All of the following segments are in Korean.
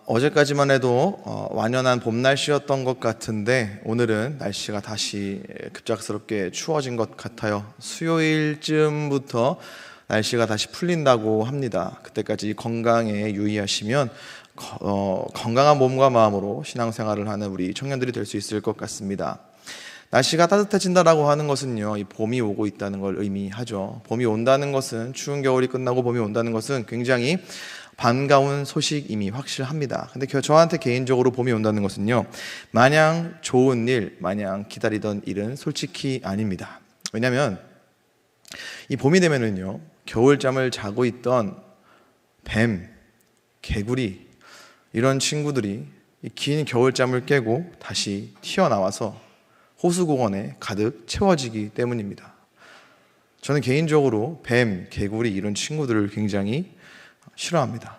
어제까지만 해도 완연한 봄 날씨였던 것 같은데 오늘은 날씨가 다시 급작스럽게 추워진 것 같아요. 수요일쯤부터 날씨가 다시 풀린다고 합니다. 그때까지 건강에 유의하시면 건강한 몸과 마음으로 신앙생활을 하는 우리 청년들이 될 수 있을 것 같습니다. 날씨가 따뜻해진다라고 하는 것은요, 이 봄이 오고 있다는 걸 의미하죠. 봄이 온다는 것은, 추운 겨울이 끝나고 봄이 온다는 것은 굉장히 반가운 소식임이 확실합니다. 근데 저한테 개인적으로 봄이 온다는 것은요, 마냥 좋은 일, 마냥 기다리던 일은 솔직히 아닙니다. 왜냐하면 이 봄이 되면은요, 겨울잠을 자고 있던 뱀, 개구리 이런 친구들이 이 긴 겨울잠을 깨고 다시 튀어나와서 호수공원에 가득 채워지기 때문입니다. 저는 개인적으로 뱀, 개구리 이런 친구들을 굉장히 싫어합니다.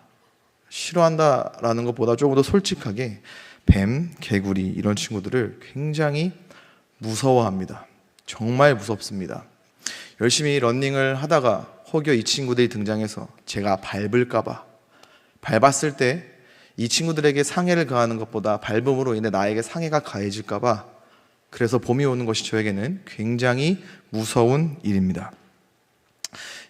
싫어한다라는 것보다 조금 더 솔직하게 뱀, 개구리 이런 친구들을 굉장히 무서워합니다. 정말 무섭습니다. 열심히 러닝을 하다가 혹여 이 친구들이 등장해서 제가 밟을까봐, 밟았을 때 이 친구들에게 상해를 가하는 것보다 밟음으로 인해 나에게 상해가 가해질까봐, 그래서 봄이 오는 것이 저에게는 굉장히 무서운 일입니다.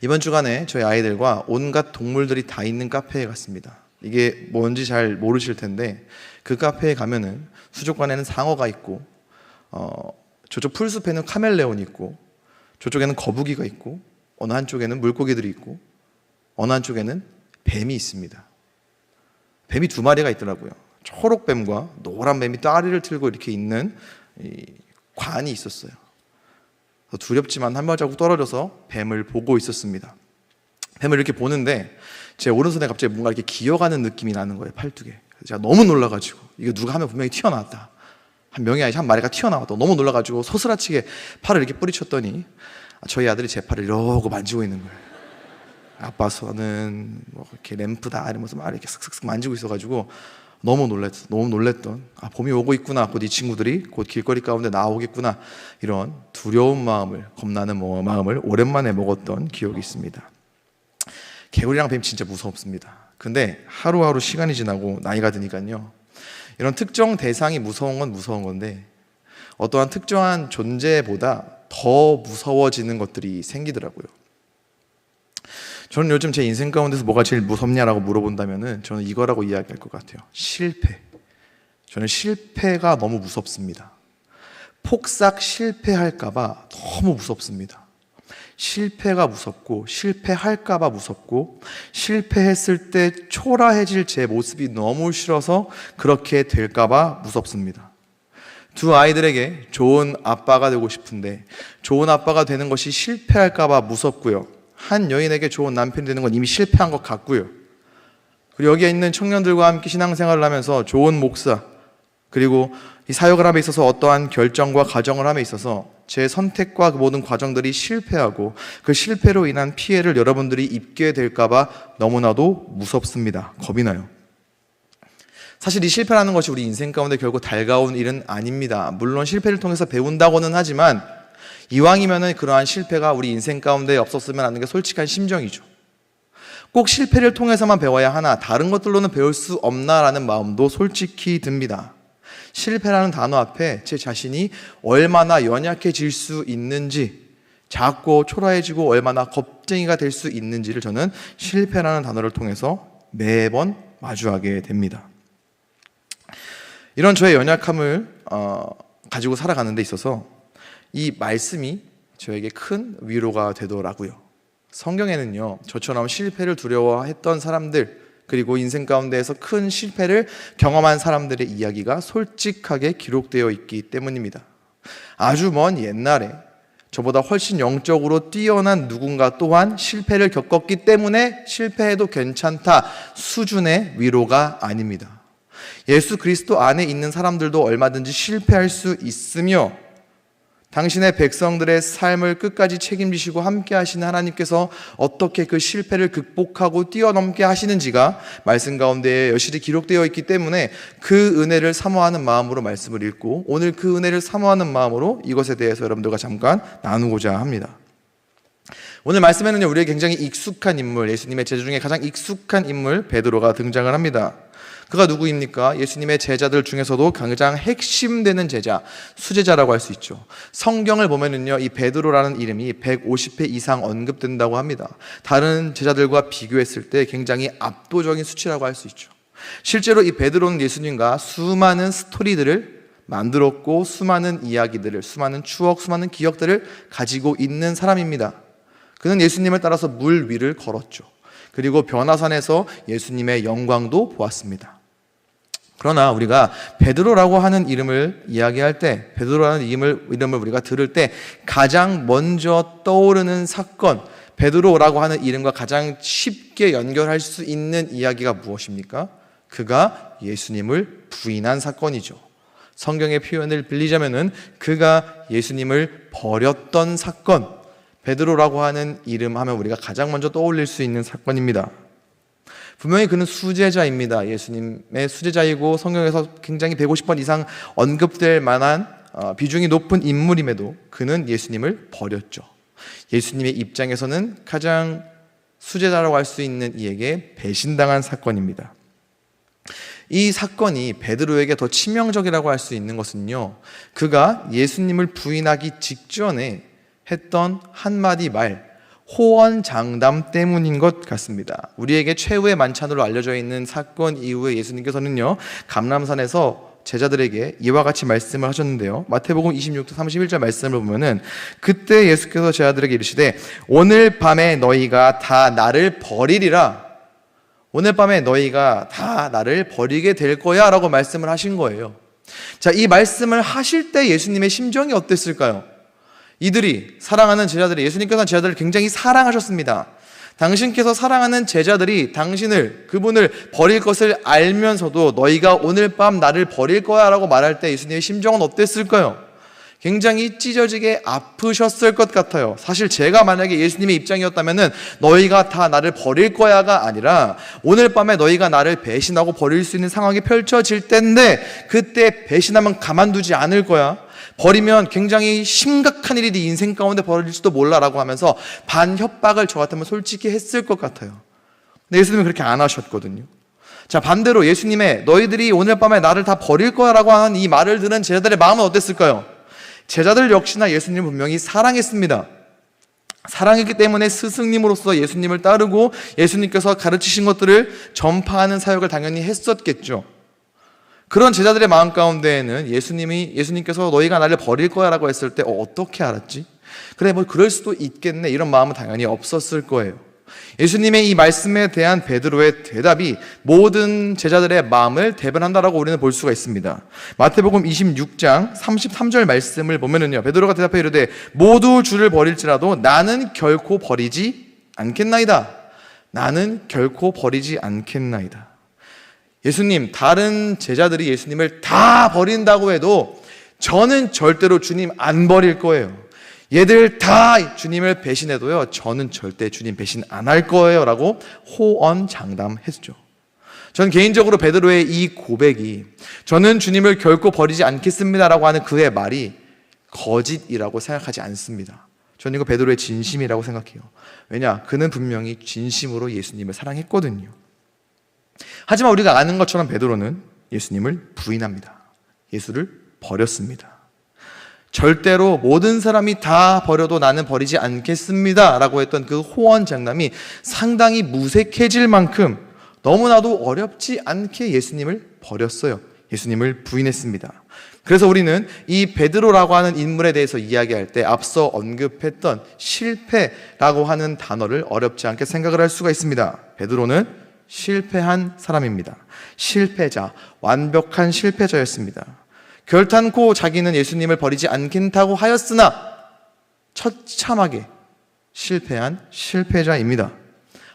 이번 주간에 저희 아이들과 온갖 동물들이 다 있는 카페에 갔습니다. 이게 뭔지 잘 모르실 텐데, 그 카페에 가면은 수족관에는 상어가 있고, 저쪽 풀숲에는 카멜레온이 있고, 저쪽에는 거북이가 있고, 어느 한쪽에는 물고기들이 있고, 어느 한쪽에는 뱀이 있습니다. 뱀이 2마리가 있더라고요. 초록뱀과 노란뱀이 다리를 틀고 이렇게 있는 이 관이 있었어요. 두렵지만 한 발자국 떨어져서 뱀을 보고 있었습니다. 뱀을 이렇게 보는데 제 오른손에 갑자기 뭔가 이렇게 기어가는 느낌이 나는 거예요. 팔뚝에. 제가 너무 놀라가지고, 이거 누가 하면 분명히 튀어나왔다, 한 명이 아니라 한 마리가 튀어나왔다, 너무 놀라가지고 소스라치게 팔을 이렇게 뿌리쳤더니 저희 아들이 제 팔을 이러고 만지고 있는 거예요. 아빠 손은 뭐 이렇게 램프다 이러면서 막 이렇게 슥슥슥 만지고 있어가지고 너무 놀랬던, 봄이 오고 있구나, 곧 이 친구들이 곧 길거리 가운데 나오겠구나, 이런 두려운 마음을, 겁나는 마음을 오랜만에 먹었던 기억이 있습니다. 개구리랑 뱀 진짜 무섭습니다. 근데 하루하루 시간이 지나고 나이가 드니까요, 이런 특정 대상이 무서운 건 무서운 건데 어떠한 특정한 존재보다 더 무서워지는 것들이 생기더라고요. 저는 요즘 제 인생 가운데서 뭐가 제일 무섭냐라고 물어본다면은 저는 이거라고 이야기할 것 같아요. 실패. 저는 실패가 너무 무섭습니다. 폭삭 실패할까봐 너무 무섭습니다. 실패가 무섭고, 실패할까봐 무섭고, 실패했을 때 초라해질 제 모습이 너무 싫어서 그렇게 될까봐 무섭습니다. 2 아이들에게 좋은 아빠가 되고 싶은데 좋은 아빠가 되는 것이 실패할까봐 무섭고요, 한 여인에게 좋은 남편이 되는 건 이미 실패한 것 같고요, 그리고 여기에 있는 청년들과 함께 신앙생활을 하면서 좋은 목사, 그리고 이 사역을 함에 있어서 어떠한 결정과 과정을 함에 있어서 제 선택과 그 모든 과정들이 실패하고 그 실패로 인한 피해를 여러분들이 입게 될까봐 너무나도 무섭습니다. 겁이 나요. 사실 이 실패라는 것이 우리 인생 가운데 결국 달가운 일은 아닙니다. 물론 실패를 통해서 배운다고는 하지만 이왕이면은 그러한 실패가 우리 인생 가운데 없었으면 하는 게 솔직한 심정이죠. 꼭 실패를 통해서만 배워야 하나, 다른 것들로는 배울 수 없나라는 마음도 솔직히 듭니다. 실패라는 단어 앞에 제 자신이 얼마나 연약해질 수 있는지, 작고 초라해지고 얼마나 겁쟁이가 될 수 있는지를 저는 실패라는 단어를 통해서 매번 마주하게 됩니다. 이런 저의 연약함을 가지고 살아가는 데 있어서 이 말씀이 저에게 큰 위로가 되더라고요. 성경에는요, 저처럼 실패를 두려워했던 사람들, 그리고 인생 가운데에서 큰 실패를 경험한 사람들의 이야기가 솔직하게 기록되어 있기 때문입니다. 아주 먼 옛날에 저보다 훨씬 영적으로 뛰어난 누군가 또한 실패를 겪었기 때문에 실패해도 괜찮다 수준의 위로가 아닙니다. 예수 그리스도 안에 있는 사람들도 얼마든지 실패할 수 있으며, 당신의 백성들의 삶을 끝까지 책임지시고 함께 하시는 하나님께서 어떻게 그 실패를 극복하고 뛰어넘게 하시는지가 말씀 가운데 여실히 기록되어 있기 때문에 그 은혜를 사모하는 마음으로 말씀을 읽고, 오늘 그 은혜를 사모하는 마음으로 이것에 대해서 여러분들과 잠깐 나누고자 합니다. 오늘 말씀에는요, 우리에게 굉장히 익숙한 인물, 예수님의 제자 중에 가장 익숙한 인물 베드로가 등장을 합니다. 그가 누구입니까? 예수님의 제자들 중에서도 가장 핵심되는 제자, 수제자라고 할 수 있죠. 성경을 보면은요, 이 베드로라는 이름이 150회 이상 언급된다고 합니다. 다른 제자들과 비교했을 때 굉장히 압도적인 수치라고 할 수 있죠. 실제로 이 베드로는 예수님과 수많은 스토리들을 만들었고, 수많은 이야기들을, 수많은 추억, 수많은 기억들을 가지고 있는 사람입니다. 그는 예수님을 따라서 물 위를 걸었죠. 그리고 변화산에서 예수님의 영광도 보았습니다. 그러나 우리가 베드로라고 하는 이름을 이야기할 때, 베드로라는 이름을 우리가 들을 때 가장 먼저 떠오르는 사건, 베드로라고 하는 이름과 가장 쉽게 연결할 수 있는 이야기가 무엇입니까? 그가 예수님을 부인한 사건이죠. 성경의 표현을 빌리자면은 그가 예수님을 버렸던 사건, 베드로라고 하는 이름 하면 우리가 가장 먼저 떠올릴 수 있는 사건입니다. 분명히 그는 수제자입니다. 예수님의 수제자이고 성경에서 굉장히 150번 이상 언급될 만한 비중이 높은 인물임에도 그는 예수님을 버렸죠. 예수님의 입장에서는 가장 수제자라고 할 수 있는 이에게 배신당한 사건입니다. 이 사건이 베드로에게 더 치명적이라고 할 수 있는 것은요, 그가 예수님을 부인하기 직전에 했던 한마디 말, 호언장담 때문인 것 같습니다. 우리에게 최후의 만찬으로 알려져 있는 사건 이후에 예수님께서는요, 감람산에서 제자들에게 이와 같이 말씀을 하셨는데요, 마태복음 26장 31절 말씀을 보면은 그때 예수께서 제자들에게 이르시되 오늘 밤에 너희가 다 나를 버리리라, 오늘 밤에 너희가 다 나를 버리게 될 거야 라고 말씀을 하신 거예요. 자, 이 말씀을 하실 때 예수님의 심정이 어땠을까요? 이들이, 사랑하는 제자들이, 예수님께서는 제자들을 굉장히 사랑하셨습니다. 당신께서 사랑하는 제자들이 그분을 버릴 것을 알면서도 너희가 오늘 밤 나를 버릴 거야 라고 말할 때 예수님의 심정은 어땠을까요? 굉장히 찢어지게 아프셨을 것 같아요. 사실 제가 만약에 예수님의 입장이었다면은 너희가 다 나를 버릴 거야가 아니라 오늘 밤에 너희가 나를 배신하고 버릴 수 있는 상황이 펼쳐질 텐데 그때 배신하면 가만두지 않을 거야, 버리면 굉장히 심각한 일이 네 인생 가운데 벌어질지도 몰라라고 하면서 반협박을 저 같으면 솔직히 했을 것 같아요. 근데 예수님은 그렇게 안 하셨거든요. 자, 반대로 예수님의 너희들이 오늘 밤에 나를 다 버릴 거야 라고 하는 이 말을 들은 제자들의 마음은 어땠을까요? 제자들 역시나 예수님을 분명히 사랑했습니다. 사랑했기 때문에 스승님으로서 예수님을 따르고 예수님께서 가르치신 것들을 전파하는 사역을 당연히 했었겠죠. 그런 제자들의 마음 가운데에는 예수님께서 너희가 나를 버릴 거야 라고 했을 때 어떻게 알았지? 그래, 뭐 그럴 수도 있겠네, 이런 마음은 당연히 없었을 거예요. 예수님의 이 말씀에 대한 베드로의 대답이 모든 제자들의 마음을 대변한다라고 우리는 볼 수가 있습니다. 마태복음 26장 33절 말씀을 보면은요, 베드로가 대답해 이르되 모두 주를 버릴지라도 나는 결코 버리지 않겠나이다. 나는 결코 버리지 않겠나이다. 예수님, 다른 제자들이 예수님을 다 버린다고 해도 저는 절대로 주님 안 버릴 거예요. 얘들 다 주님을 배신해도요, 저는 절대 주님 배신 안 할 거예요 라고 호언장담했죠. 전 개인적으로 베드로의 이 고백이, 저는 주님을 결코 버리지 않겠습니다 라고 하는 그의 말이 거짓이라고 생각하지 않습니다. 저는 이거 베드로의 진심이라고 생각해요. 왜냐? 그는 분명히 진심으로 예수님을 사랑했거든요. 하지만 우리가 아는 것처럼 베드로는 예수님을 부인합니다. 예수를 버렸습니다. 절대로 모든 사람이 다 버려도 나는 버리지 않겠습니다 라고 했던 그 호언장담이 상당히 무색해질 만큼 너무나도 어렵지 않게 예수님을 버렸어요. 예수님을 부인했습니다. 그래서 우리는 이 베드로라고 하는 인물에 대해서 이야기할 때 앞서 언급했던 실패라고 하는 단어를 어렵지 않게 생각을 할 수가 있습니다. 베드로는 실패한 사람입니다. 실패자, 완벽한 실패자였습니다. 결탄코 자기는 예수님을 버리지 않겠다고 하였으나 처참하게 실패한 실패자입니다.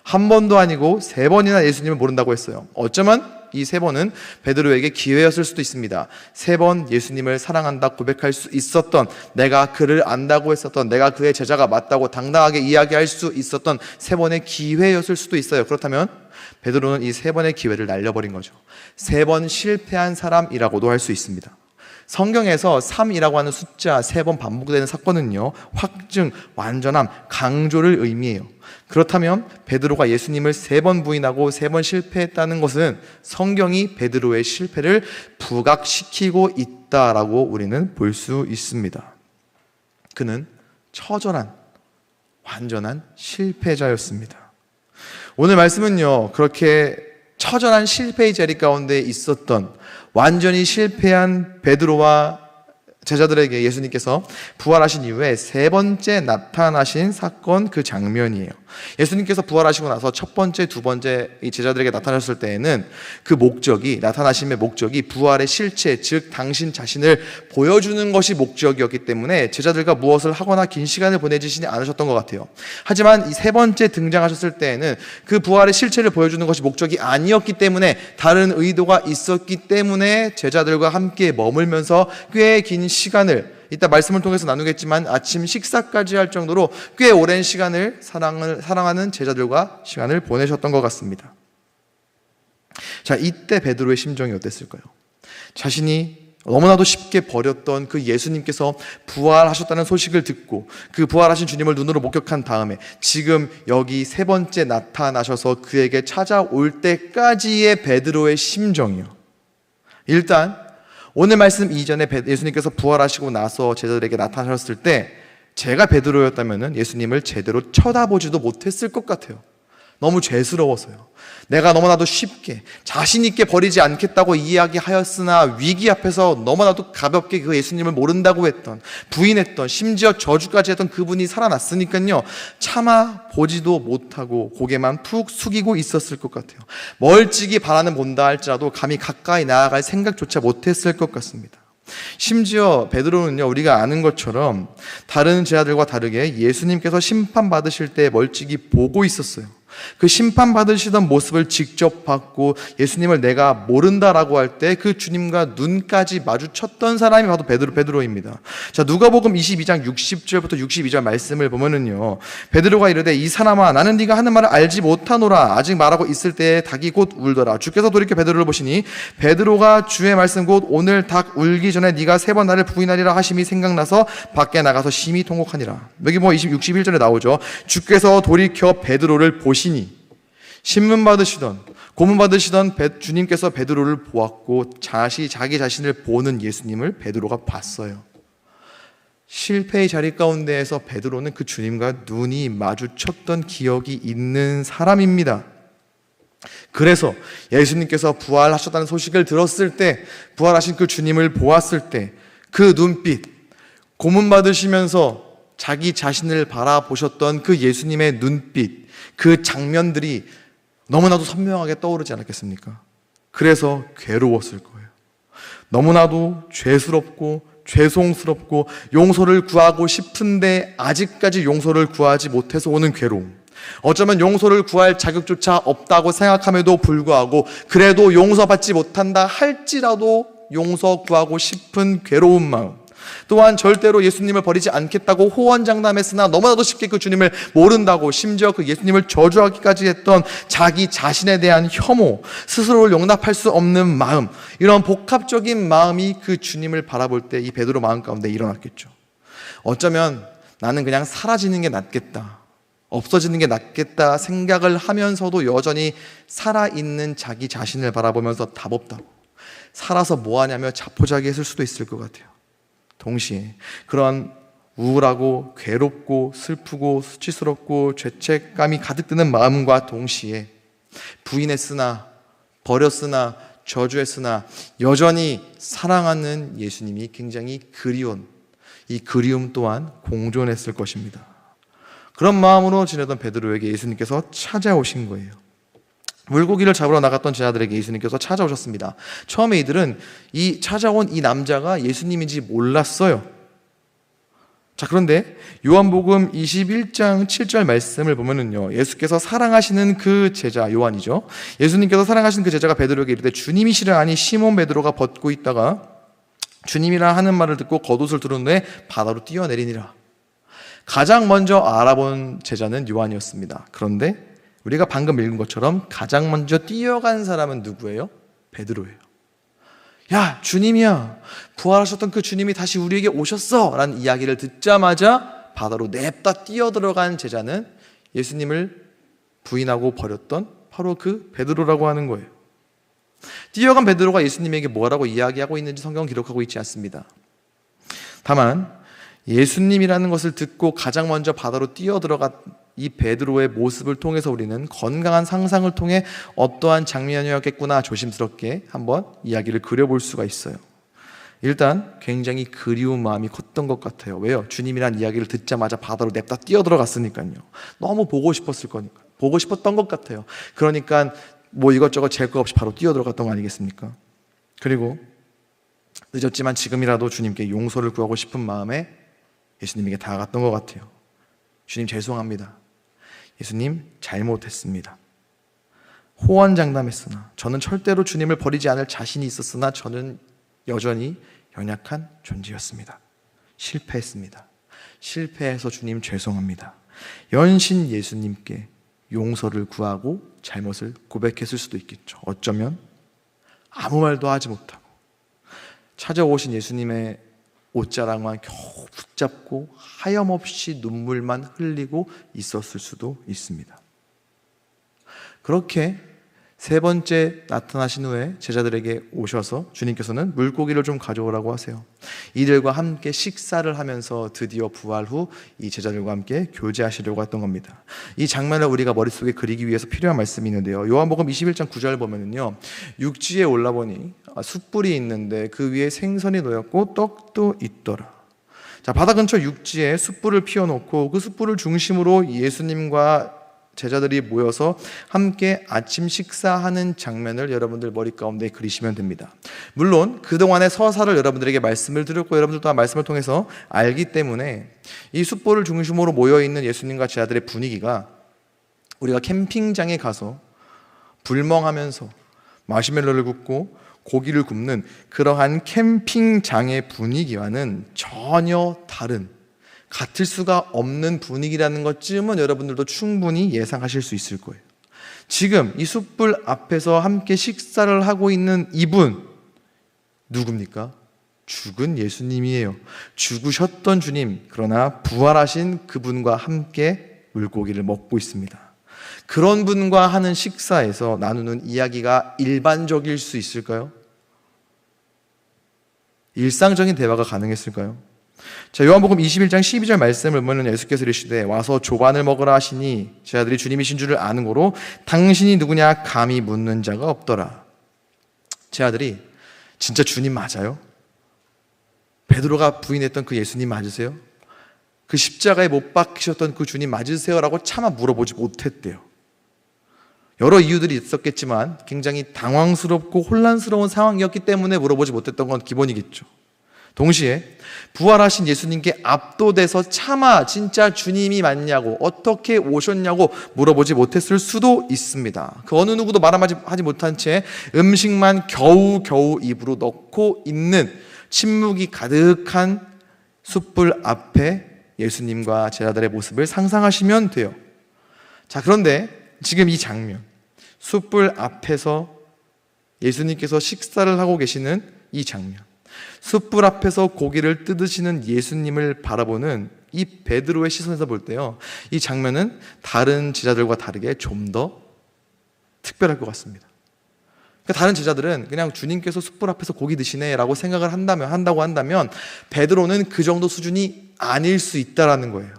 한 번도 아니고 3번이나 예수님을 모른다고 했어요. 어쩌면 이 3번은 베드로에게 기회였을 수도 있습니다. 3번 예수님을 사랑한다 고백할 수 있었던, 내가 그를 안다고 했었던, 내가 그의 제자가 맞다고 당당하게 이야기할 수 있었던 3번의 기회였을 수도 있어요. 그렇다면 베드로는 이 3번의 기회를 날려버린 거죠. 3번 실패한 사람이라고도 할 수 있습니다. 성경에서 3이라고 하는 숫자 3번 반복되는 사건은요, 확증, 완전함, 강조를 의미해요. 그렇다면 베드로가 예수님을 3번 부인하고 3번 실패했다는 것은 성경이 베드로의 실패를 부각시키고 있다라고 우리는 볼 수 있습니다. 그는 처절한, 완전한 실패자였습니다. 오늘 말씀은요, 그렇게 처절한 실패의 자리 가운데 있었던 완전히 실패한 베드로와 제자들에게 예수님께서 부활하신 이후에 3번째 나타나신 사건, 그 장면이에요. 예수님께서 부활하시고 나서 첫 번째, 두 번째 이 제자들에게 나타나셨을 때에는 그 목적이, 나타나심의 목적이 부활의 실체, 즉 당신 자신을 보여주는 것이 목적이었기 때문에 제자들과 무엇을 하거나 긴 시간을 보내지시지 않으셨던 것 같아요. 하지만 이 3번째 등장하셨을 때에는 그 부활의 실체를 보여주는 것이 목적이 아니었기 때문에, 다른 의도가 있었기 때문에 제자들과 함께 머물면서 꽤 긴 시간을, 이따 말씀을 통해서 나누겠지만 아침 식사까지 할 정도로 꽤 오랜 시간을 사랑하는 제자들과 시간을 보내셨던 것 같습니다. 자, 이때 베드로의 심정이 어땠을까요? 자신이 너무나도 쉽게 버렸던 그 예수님께서 부활하셨다는 소식을 듣고 그 부활하신 주님을 눈으로 목격한 다음에 지금 여기 3번째 나타나셔서 그에게 찾아올 때까지의 베드로의 심정이요. 일단 오늘 말씀 이전에 예수님께서 부활하시고 나서 제자들에게 나타나셨을 때 제가 베드로였다면 예수님을 제대로 쳐다보지도 못했을 것 같아요. 너무 죄스러워서요. 내가 너무나도 쉽게 자신 있게 버리지 않겠다고 이야기하였으나 위기 앞에서 너무나도 가볍게 그 예수님을 모른다고 했던, 부인했던, 심지어 저주까지 했던 그분이 살아났으니까요, 차마 보지도 못하고 고개만 푹 숙이고 있었을 것 같아요. 멀찍이 바라는 본다 할지라도 감히 가까이 나아갈 생각조차 못했을 것 같습니다. 심지어 베드로는요, 우리가 아는 것처럼 다른 제자들과 다르게 예수님께서 심판받으실 때 멀찍이 보고 있었어요. 그 심판받으시던 모습을 직접 봤고 예수님을 내가 모른다라고 할 때 그 주님과 눈까지 마주쳤던 사람이 바로 베드로입니다. 자, 누가복음 22장 60절부터 62절 말씀을 보면은요, 베드로가 이르되 이 사람아 나는 네가 하는 말을 알지 못하노라. 아직 말하고 있을 때에 닭이 곧 울더라. 주께서 돌이켜 베드로를 보시니 베드로가 주의 말씀 곧 오늘 닭 울기 전에 네가 3번 나를 부인하리라 하심이 생각나서 밖에 나가서 심히 통곡하니라. 여기 61절에 나오죠. 주께서 돌이켜 베드로를 보시니, 신문 받으시던, 고문 받으시던 주님께서 베드로를 보았고 자기 자신을 보는 예수님을 베드로가 봤어요. 실패의 자리 가운데에서 베드로는 그 주님과 눈이 마주쳤던 기억이 있는 사람입니다. 그래서 예수님께서 부활하셨다는 소식을 들었을 때, 부활하신 그 주님을 보았을 때 그 눈빛, 고문 받으시면서 자기 자신을 바라보셨던 그 예수님의 눈빛, 그 장면들이 너무나도 선명하게 떠오르지 않았겠습니까? 그래서 괴로웠을 거예요. 너무나도 죄스럽고 죄송스럽고 용서를 구하고 싶은데 아직까지 용서를 구하지 못해서 오는 괴로움, 어쩌면 용서를 구할 자격조차 없다고 생각함에도 불구하고 그래도 용서받지 못한다 할지라도 용서 구하고 싶은 괴로운 마음, 또한 절대로 예수님을 버리지 않겠다고 호언장담했으나 너무나도 쉽게 그 주님을 모른다고, 심지어 그 예수님을 저주하기까지 했던 자기 자신에 대한 혐오, 스스로를 용납할 수 없는 마음, 이런 복합적인 마음이 그 주님을 바라볼 때 이 베드로 마음 가운데 일어났겠죠. 어쩌면 나는 그냥 사라지는 게 낫겠다, 없어지는 게 낫겠다 생각을 하면서도 여전히 살아있는 자기 자신을 바라보면서 답 없다고, 살아서 뭐하냐며 자포자기했을 수도 있을 것 같아요. 동시에 그런 우울하고 괴롭고 슬프고 수치스럽고 죄책감이 가득 드는 마음과 동시에 부인했으나 버렸으나 저주했으나 여전히 사랑하는 예수님이 굉장히 그리운, 이 그리움 또한 공존했을 것입니다. 그런 마음으로 지내던 베드로에게 예수님께서 찾아오신 거예요. 물고기를 잡으러 나갔던 제자들에게 예수님께서 찾아오셨습니다. 처음에 이들은 이 찾아온 이 남자가 예수님인지 몰랐어요. 자, 그런데 요한복음 21장 7절 말씀을 보면은요, 예수께서 사랑하시는 그 제자, 요한이죠, 예수님께서 사랑하시는 그 제자가 베드로에게 이르되 주님이시라 하니 시몬 베드로가 벗고 있다가 주님이라 하는 말을 듣고 겉옷을 두른 후에 바다로 뛰어내리니라. 가장 먼저 알아본 제자는 요한이었습니다. 그런데 우리가 방금 읽은 것처럼 가장 먼저 뛰어간 사람은 누구예요? 베드로예요. 야, 주님이야, 부활하셨던 그 주님이 다시 우리에게 오셨어 라는 이야기를 듣자마자 바다로 냅다 뛰어들어간 제자는 예수님을 부인하고 버렸던 바로 그 베드로라고 하는 거예요. 뛰어간 베드로가 예수님에게 뭐라고 이야기하고 있는지 성경은 기록하고 있지 않습니다. 다만 예수님이라는 것을 듣고 가장 먼저 바다로 뛰어들어간 이 베드로의 모습을 통해서 우리는 건강한 상상을 통해 어떠한 장면이었겠구나 조심스럽게 한번 이야기를 그려볼 수가 있어요. 일단 굉장히 그리운 마음이 컸던 것 같아요. 왜요? 주님이란 이야기를 듣자마자 바다로 냅다 뛰어들어갔으니까요. 너무 보고 싶었을 거니까. 보고 싶었던 것 같아요. 그러니까 뭐 이것저것 잴 거 없이 바로 뛰어들어갔던 거 아니겠습니까? 그리고 늦었지만 지금이라도 주님께 용서를 구하고 싶은 마음에 예수님에게 다가갔던 것 같아요. 주님 죄송합니다. 예수님 잘못했습니다. 호언장담했으나 저는 절대로 주님을 버리지 않을 자신이 있었으나 저는 여전히 연약한 존재였습니다. 실패했습니다. 실패해서 주님 죄송합니다. 연신 예수님께 용서를 구하고 잘못을 고백했을 수도 있겠죠. 어쩌면 아무 말도 하지 못하고 찾아오신 예수님의 옷자락만 겨우 붙잡고 하염없이 눈물만 흘리고 있었을 수도 있습니다. 그렇게 세 번째 나타나신 후에 제자들에게 오셔서 주님께서는 물고기를 좀 가져오라고 하세요. 이들과 함께 식사를 하면서 드디어 부활 후 이 제자들과 함께 교제하시려고 했던 겁니다. 이 장면을 우리가 머릿속에 그리기 위해서 필요한 말씀이 있는데요. 요한복음 21장 9절 보면은요, 육지에 올라보니 숯불이 있는데 그 위에 생선이 놓였고 떡도 있더라. 자, 바다 근처 육지에 숯불을 피워놓고 그 숯불을 중심으로 예수님과 제자들이 모여서 함께 아침 식사하는 장면을 여러분들 머리 가운데 그리시면 됩니다. 물론 그동안의 서사를 여러분들에게 말씀을 드렸고 여러분들 또한 말씀을 통해서 알기 때문에 이 숯불을 중심으로 모여있는 예수님과 제자들의 분위기가 우리가 캠핑장에 가서 불멍하면서 마시멜로를 굽고 고기를 굽는 그러한 캠핑장의 분위기와는 전혀 다른, 같을 수가 없는 분위기라는 것쯤은 여러분들도 충분히 예상하실 수 있을 거예요. 지금 이 숯불 앞에서 함께 식사를 하고 있는 이분 누굽니까? 죽은 예수님이에요. 죽으셨던 주님, 그러나 부활하신 그분과 함께 물고기를 먹고 있습니다. 그런 분과 하는 식사에서 나누는 이야기가 일반적일 수 있을까요? 일상적인 대화가 가능했을까요? 자, 요한복음 21장 12절 말씀을 보면 예수께서 이르시되 와서 조반을 먹으라 하시니 제자들이 주님이신 줄을 아는 고로 당신이 누구냐 감히 묻는 자가 없더라. 제자들이 진짜 주님 맞아요? 베드로가 부인했던 그 예수님 맞으세요? 그 십자가에 못 박히셨던 그 주님 맞으세요? 라고 차마 물어보지 못했대요. 여러 이유들이 있었겠지만 굉장히 당황스럽고 혼란스러운 상황이었기 때문에 물어보지 못했던 건 기본이겠죠. 동시에 부활하신 예수님께 압도돼서 차마 진짜 주님이 맞냐고, 어떻게 오셨냐고 물어보지 못했을 수도 있습니다. 그 어느 누구도 말하지 못한 채 음식만 겨우겨우 입으로 넣고 있는 침묵이 가득한 숯불 앞에 예수님과 제자들의 모습을 상상하시면 돼요. 자, 그런데 지금 이 장면, 숯불 앞에서 예수님께서 식사를 하고 계시는 이 장면, 숯불 앞에서 고기를 뜯으시는 예수님을 바라보는 이 베드로의 시선에서 볼 때요, 이 장면은 다른 제자들과 다르게 좀 더 특별할 것 같습니다. 그러니까 다른 제자들은 그냥 주님께서 숯불 앞에서 고기 드시네 라고 생각을 한다고 한다면 베드로는 그 정도 수준이 아닐 수 있다라는 거예요.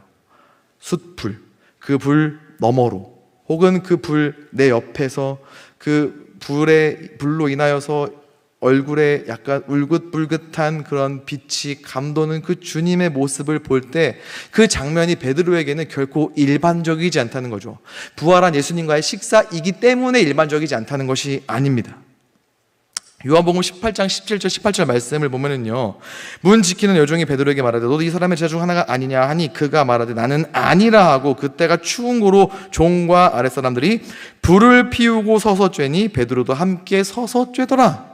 숯불, 그 불 너머로, 혹은 그 불 내 옆에서 그 불로 인하여서 얼굴에 약간 울긋불긋한 그런 빛이 감도는 그 주님의 모습을 볼 때 그 장면이 베드로에게는 결코 일반적이지 않다는 거죠. 부활한 예수님과의 식사이기 때문에 일반적이지 않다는 것이 아닙니다. 요한복음 18장 17절 18절 말씀을 보면은요, 문 지키는 여종이 베드로에게 말하되 너도 이 사람의 제자 중 하나가 아니냐 하니 그가 말하되 나는 아니라 하고 그때가 추운 고로 종과 아랫사람들이 불을 피우고 서서 쬐니 베드로도 함께 서서 쬐더라.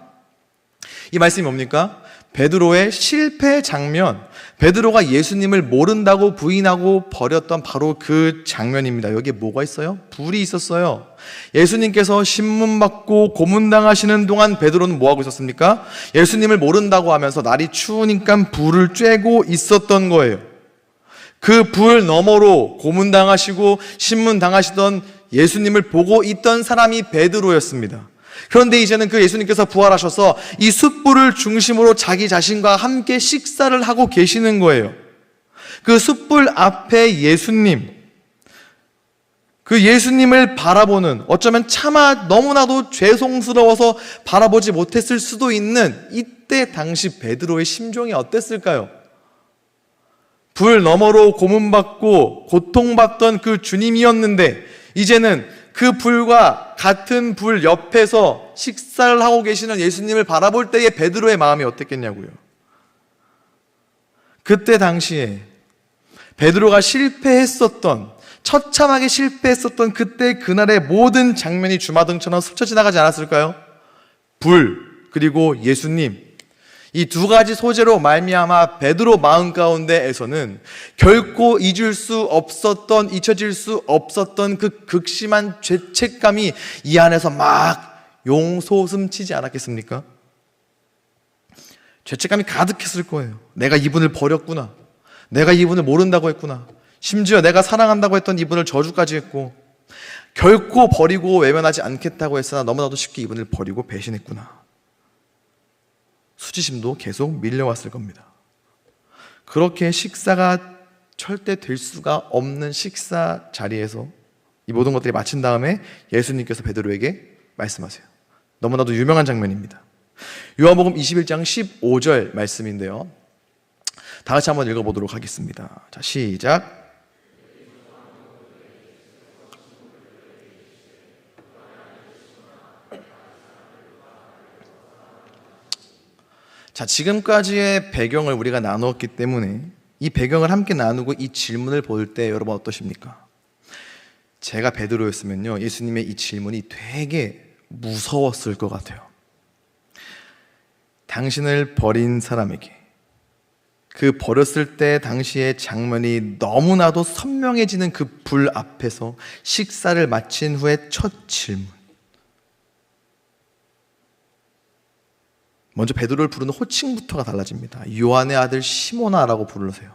이 말씀이 뭡니까? 베드로의 실패 장면, 베드로가 예수님을 모른다고 부인하고 버렸던 바로 그 장면입니다. 여기에 뭐가 있어요? 불이 있었어요. 예수님께서 신문받고 고문당하시는 동안 베드로는 뭐하고 있었습니까? 예수님을 모른다고 하면서 날이 추우니까 불을 쬐고 있었던 거예요. 그 불 너머로 고문당하시고 신문당하시던 예수님을 보고 있던 사람이 베드로였습니다. 그런데 이제는 그 예수님께서 부활하셔서 이 숯불을 중심으로 자기 자신과 함께 식사를 하고 계시는 거예요. 그 숯불 앞에 예수님, 그 예수님을 바라보는, 어쩌면 차마 너무나도 죄송스러워서 바라보지 못했을 수도 있는 이때 당시 베드로의 심정이 어땠을까요? 불 너머로 고문받고 고통받던 그 주님이었는데 이제는 그 불과 같은 불 옆에서 식사를 하고 계시는 예수님을 바라볼 때의 베드로의 마음이 어땠겠냐고요. 그때 당시에 베드로가 실패했었던, 처참하게 실패했었던 그때 그날의 모든 장면이 주마등처럼 스쳐 지나가지 않았을까요? 불, 그리고 예수님, 이 두 가지 소재로 말미암아 베드로 마음 가운데에서는 결코 잊을 수 없었던, 잊혀질 수 없었던 그 극심한 죄책감이 이 안에서 막 용솟음치지 않았겠습니까? 죄책감이 가득했을 거예요. 내가 이분을 버렸구나. 내가 이분을 모른다고 했구나. 심지어 내가 사랑한다고 했던 이분을 저주까지 했고, 결코 버리고 외면하지 않겠다고 했으나 너무나도 쉽게 이분을 버리고 배신했구나. 수치심도 계속 밀려왔을 겁니다. 그렇게 식사가 절대 될 수가 없는 식사 자리에서 이 모든 것들이 마친 다음에 예수님께서 베드로에게 말씀하세요. 너무나도 유명한 장면입니다. 요한복음 21장 15절 말씀인데요. 다 같이 한번 읽어보도록 하겠습니다. 자, 시작. 자, 지금까지의 배경을 우리가 나누었기 때문에 이 배경을 함께 나누고 이 질문을 볼 때 여러분 어떠십니까? 제가 베드로였으면요, 예수님의 이 질문이 되게 무서웠을 것 같아요. 당신을 버린 사람에게, 그 버렸을 때 당시의 장면이 너무나도 선명해지는 그 불 앞에서 식사를 마친 후에 첫 질문. 먼저 베드로를 부르는 호칭부터가 달라집니다. 요한의 아들 시모나라고 부르세요.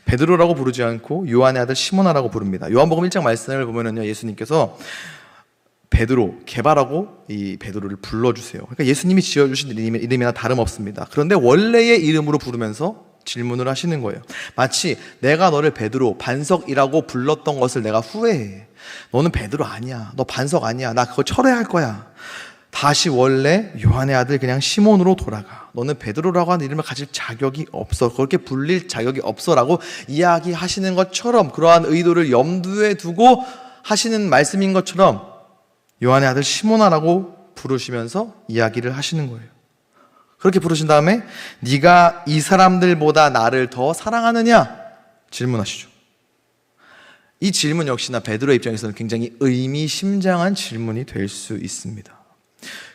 베드로라고 부르지 않고 요한의 아들 시모나라고 부릅니다. 요한복음 1장 말씀을 보면은요, 예수님께서 베드로, 게바라고 이 베드로를 불러주세요. 그러니까 예수님이 지어주신 이름이나 다름없습니다. 그런데 원래의 이름으로 부르면서 질문을 하시는 거예요. 마치 내가 너를 베드로, 반석이라고 불렀던 것을 내가 후회해. 너는 베드로 아니야. 너 반석 아니야. 나 그거 철회할 거야. 다시 원래 요한의 아들 그냥 시몬으로 돌아가. 너는 베드로라고 하는 이름을 가질 자격이 없어. 그렇게 불릴 자격이 없어라고 이야기하시는 것처럼, 그러한 의도를 염두에 두고 하시는 말씀인 것처럼 요한의 아들 시몬아라고 부르시면서 이야기를 하시는 거예요. 그렇게 부르신 다음에 네가 이 사람들보다 나를 더 사랑하느냐? 질문하시죠. 이 질문 역시나 베드로의 입장에서는 굉장히 의미심장한 질문이 될 수 있습니다.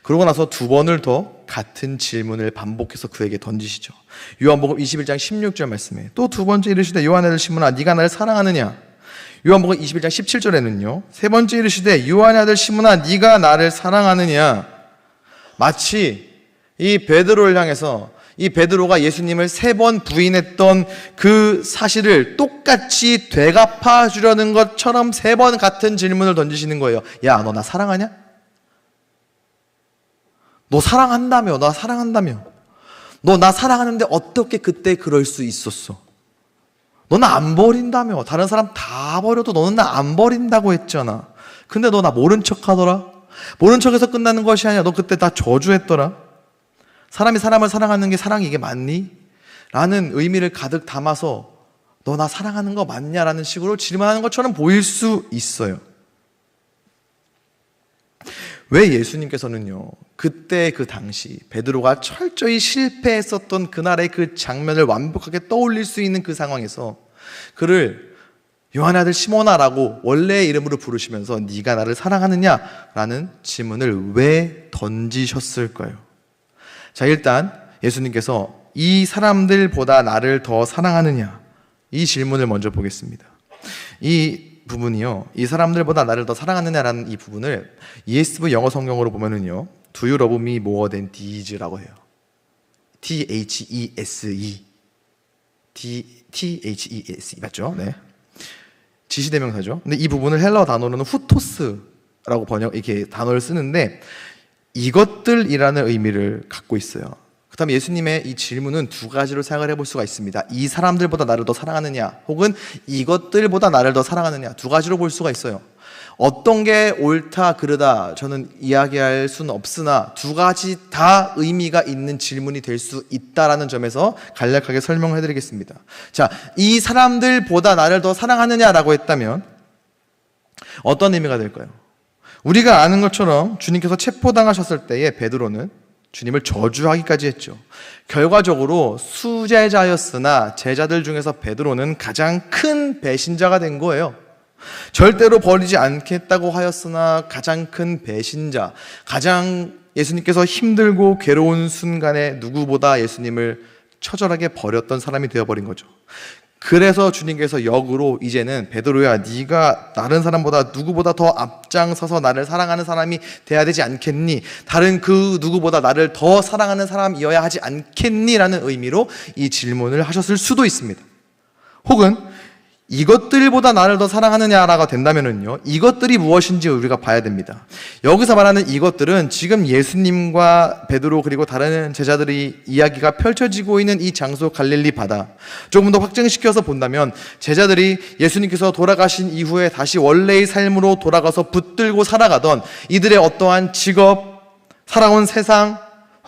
그러고 나서 두 번을 더 같은 질문을 반복해서 그에게 던지시죠. 요한복음 21장 16절 말씀에 또 두 번째 이르시되 요한의 아들 시몬아 네가 나를 사랑하느냐? 요한복음 21장 17절에는요 세 번째 이르시되 요한의 아들 시몬아 네가 나를 사랑하느냐? 마치 이 베드로를 향해서, 이 베드로가 예수님을 3번 부인했던 그 사실을 똑같이 되갚아 주려는 것처럼 3번 같은 질문을 던지시는 거예요. 야, 너 나 사랑하냐? 너 사랑한다며, 나 사랑한다며. 너 나 사랑하는데 어떻게 그때 그럴 수 있었어? 너 나 안 버린다며. 다른 사람 다 버려도 너는 나 안 버린다고 했잖아. 근데 너 나 모른 척 하더라. 모른 척해서 끝나는 것이 아니야. 너 그때 나 저주했더라. 사람이 사람을 사랑하는 게 사랑이 이게 맞니? 라는 의미를 가득 담아서 너 나 사랑하는 거 맞냐? 라는 식으로 질문하는 것처럼 보일 수 있어요. 왜 예수님께서는요, 그때 그 당시 베드로가 철저히 실패했었던 그날의 그 장면을 완벽하게 떠올릴 수 있는 그 상황에서 그를 요한의 아들 시몬아라고 원래의 이름으로 부르시면서 네가 나를 사랑하느냐? 라는 질문을 왜 던지셨을까요? 자, 일단 예수님께서 이 사람들보다 나를 더 사랑하느냐? 이 질문을 먼저 보겠습니다. 이 부분이요, 이 사람들보다 나를 더 사랑하느냐라는 이 부분을 ESV 영어 성경으로 보면은요, Do you love me more than these라고 해요. THESE. THESE 맞죠? 네. 지시대명사죠. 근데 이 부분을 헬라어 단어로는 후토스라고 이렇게 단어를 쓰는데 이것들이라는 의미를 갖고 있어요. 그다음에 예수님의 이 질문은 두 가지로 생각을 해볼 수가 있습니다. 이 사람들보다 나를 더 사랑하느냐, 혹은 이것들보다 나를 더 사랑하느냐, 두 가지로 볼 수가 있어요. 어떤 게 옳다 그르다 저는 이야기할 수는 없으나 두 가지 다 의미가 있는 질문이 될 수 있다라는 점에서 간략하게 설명을 해드리겠습니다. 자, 이 사람들보다 나를 더 사랑하느냐라고 했다면 어떤 의미가 될까요? 우리가 아는 것처럼 주님께서 체포당하셨을 때에 베드로는 주님을 저주하기까지 했죠. 결과적으로 수제자였으나 제자들 중에서 베드로는 가장 큰 배신자가 된 거예요. 절대로 버리지 않겠다고 하였으나 가장 큰 배신자, 가장 예수님께서 힘들고 괴로운 순간에 누구보다 예수님을 처절하게 버렸던 사람이 되어버린 거죠. 그래서 주님께서 역으로 이제는 베드로야, 네가 다른 사람보다 누구보다 더 앞장서서 나를 사랑하는 사람이 돼야 되지 않겠니? 다른 그 누구보다 나를 더 사랑하는 사람이어야 하지 않겠니? 라는 의미로 이 질문을 하셨을 수도 있습니다. 혹은 이것들보다 나를 더 사랑하느냐라고 된다면은요, 이것들이 무엇인지 우리가 봐야 됩니다. 여기서 말하는 이것들은 지금 예수님과 베드로 그리고 다른 제자들이 이야기가 펼쳐지고 있는 이 장소 갈릴리 바다, 조금 더 확장시켜서 본다면 제자들이 예수님께서 돌아가신 이후에 다시 원래의 삶으로 돌아가서 붙들고 살아가던 이들의 어떠한 직업, 살아온 세상,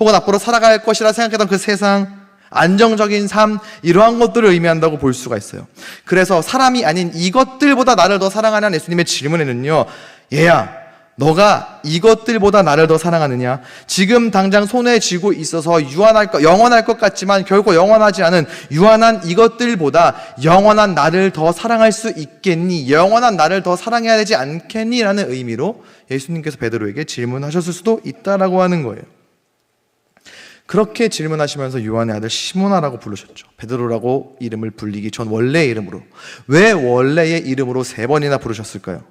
혹은 앞으로 살아갈 것이라 생각했던 그 세상, 안정적인 삶, 이러한 것들을 의미한다고 볼 수가 있어요. 그래서 사람이 아닌 이것들보다 나를 더 사랑하냐는 예수님의 질문에는요, 얘야, 너가 이것들보다 나를 더 사랑하느냐? 지금 당장 손에 쥐고 있어서 영원할 것 같지만 결코 영원하지 않은 유한한 이것들보다 영원한 나를 더 사랑할 수 있겠니? 영원한 나를 더 사랑해야 되지 않겠니? 라는 의미로 예수님께서 베드로에게 질문하셨을 수도 있다라고 하는 거예요. 그렇게 질문하시면서 요한의 아들 시몬아라고 부르셨죠. 베드로라고 이름을 불리기 전 원래의 이름으로. 왜 원래의 이름으로 3번이나 부르셨을까요?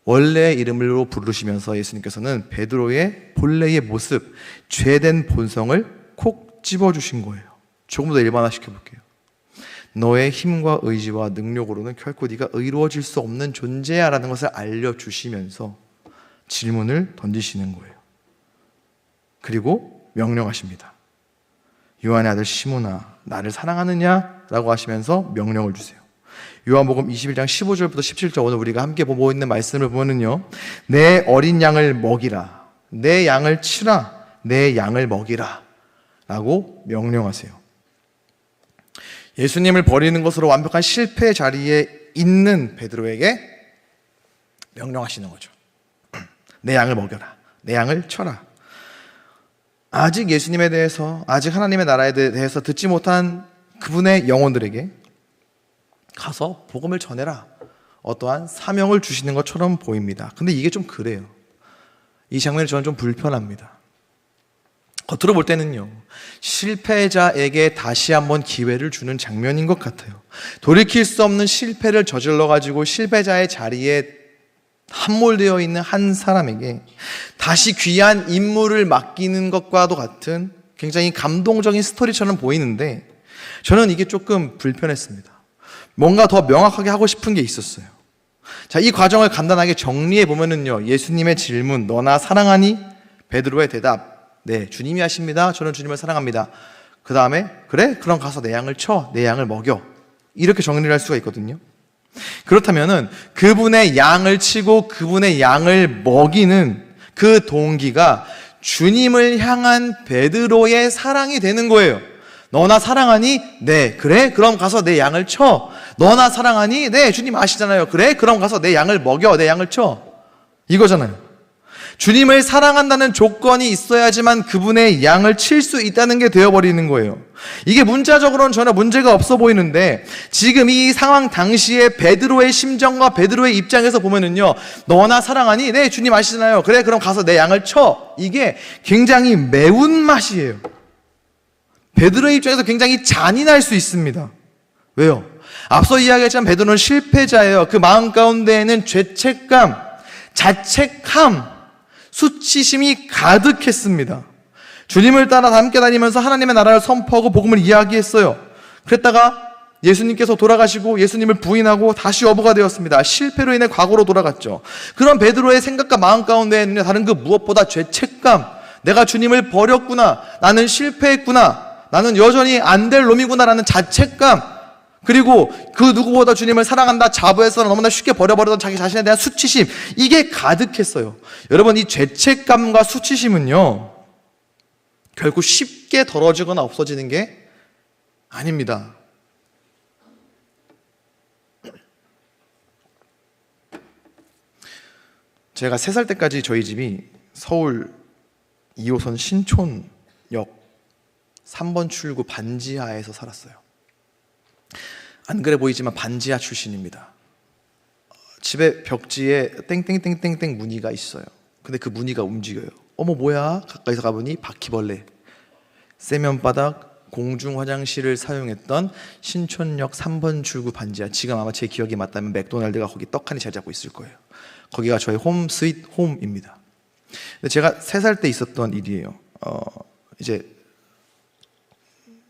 원래의 이름으로 부르시면서 예수님께서는 베드로의 본래의 모습, 죄된 본성을 콕 집어주신 거예요. 조금 더 일반화시켜 볼게요. 너의 힘과 의지와 능력으로는 결코 네가 의로워질 수 없는 존재야 라는 것을 알려주시면서 질문을 던지시는 거예요. 그리고 명령하십니다. 요한의 아들 시몬아, 나를 사랑하느냐? 라고 하시면서 명령을 주세요. 요한복음 21장 15절부터 17절, 오늘 우리가 함께 보고 있는 말씀을 보면은요, 내 어린 양을 먹이라, 내 양을 치라, 내 양을 먹이라 라고 명령하세요. 예수님을 버리는 것으로 완벽한 실패의 자리에 있는 베드로에게 명령하시는 거죠. 내 양을 먹여라, 내 양을 쳐라. 아직 예수님에 대해서, 아직 하나님의 나라에 대해서 듣지 못한 그분의 영혼들에게 가서 복음을 전해라, 어떠한 사명을 주시는 것처럼 보입니다. 근데 이게 좀 그래요. 이 장면이 저는 좀 불편합니다. 겉으로 볼 때는요, 실패자에게 다시 한번 기회를 주는 장면인 것 같아요. 돌이킬 수 없는 실패를 저질러가지고 실패자의 자리에 함몰되어 있는 한 사람에게 다시 귀한 임무를 맡기는 것과도 같은 굉장히 감동적인 스토리처럼 보이는데, 저는 이게 조금 불편했습니다. 뭔가 더 명확하게 하고 싶은 게 있었어요. 자, 이 과정을 간단하게 정리해 보면은요, 예수님의 질문, 너나 사랑하니? 베드로의 대답, 네, 주님이 하십니다. 저는 주님을 사랑합니다. 그 다음에, 그래? 그럼 가서 내 양을 쳐, 내 양을 먹여. 이렇게 정리를 할 수가 있거든요. 그렇다면은 그분의 양을 치고 그분의 양을 먹이는 그 동기가 주님을 향한 베드로의 사랑이 되는 거예요. 너나 사랑하니? 네. 그래? 그럼 가서 내 양을 쳐. 너나 사랑하니? 네. 주님 아시잖아요. 그래? 그럼 가서 내 양을 먹여. 내 양을 쳐. 이거잖아요. 주님을 사랑한다는 조건이 있어야지만 그분의 양을 칠 수 있다는 게 되어버리는 거예요. 이게 문자적으로는 전혀 문제가 없어 보이는데, 지금 이 상황 당시에 베드로의 심정과 베드로의 입장에서 보면은요, 너나 사랑하니? 네, 주님 아시잖아요. 그래, 그럼 가서 내 양을 쳐. 이게 굉장히 매운맛이에요. 베드로의 입장에서 굉장히 잔인할 수 있습니다. 왜요? 앞서 이야기했지만 베드로는 실패자예요. 그 마음 가운데에는 죄책감, 자책함, 수치심이 가득했습니다. 주님을 따라 함께 다니면서 하나님의 나라를 선포하고 복음을 이야기했어요. 그랬다가 예수님께서 돌아가시고 예수님을 부인하고 다시 어부가 되었습니다. 실패로 인해 과거로 돌아갔죠. 그런 베드로의 생각과 마음 가운데에는 다른 그 무엇보다 죄책감, 내가 주님을 버렸구나, 나는 실패했구나, 나는 여전히 안 될 놈이구나라는 자책감, 그리고 그 누구보다 주님을 사랑한다, 자부해서 너무나 쉽게 버려버리던 자기 자신에 대한 수치심, 이게 가득했어요. 여러분, 이 죄책감과 수치심은요, 결국 쉽게 덜어지거나 없어지는 게 아닙니다. 제가 3살 때까지 저희 집이 서울 2호선 신촌역 3번 출구 반지하에서 살았어요. 안 그래 보이지만 반지하 출신입니다. 집에 벽지에 땡땡땡땡땡 무늬가 있어요. 근데 그 무늬가 움직여요. 어머 뭐야? 가까이서 가보니 바퀴벌레. 세면바닥 공중 화장실을 사용했던 신촌역 3번 출구 반지하. 지금 아마 제 기억이 맞다면 맥도날드가 거기 떡하니 잘 잡고 있을 거예요. 거기가 저의 홈 스윗 홈입니다. 근데 제가 3살 때 있었던 일이에요. 이제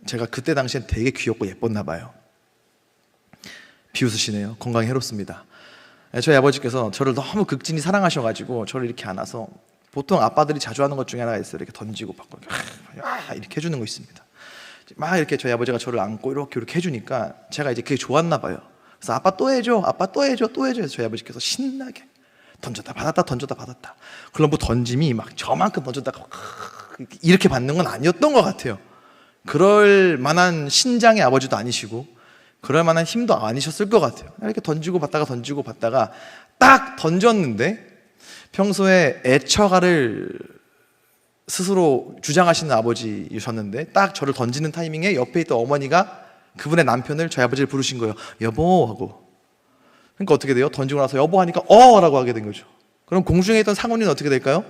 제가 그때 당시엔 되게 귀엽고 예뻤나 봐요. 비웃으시네요. 건강에 해롭습니다. 저희 아버지께서 저를 너무 극진히 사랑하셔가지고 저를 이렇게 안아서, 보통 아빠들이 자주 하는 것 중에 하나가 있어요. 이렇게 던지고 받고 이렇게 해주는 거 있습니다. 막 이렇게 저희 아버지가 저를 안고 이렇게 해주니까 제가 이제 그게 좋았나 봐요. 그래서 아빠 또 해줘, 아빠 또 해줘, 또 해줘. 저희 아버지께서 신나게 던졌다 받았다 던졌다 받았다. 그럼 뭐 던짐이 막 저만큼 던졌다가 이렇게 받는 건 아니었던 것 같아요. 그럴 만한 신장의 아버지도 아니시고 그럴 만한 힘도 아니셨을 것 같아요. 이렇게 던지고 받다가 딱 던졌는데, 평소에 애처가를 스스로 주장하시는 아버지이셨는데 딱 저를 던지는 타이밍에 옆에 있던 어머니가 그분의 남편을, 저희 아버지를 부르신 거예요. 여보 하고. 그러니까 어떻게 돼요? 던지고 나서 여보 하니까 라고 하게 된 거죠. 그럼 공중에 있던 상훈이는 어떻게 될까요?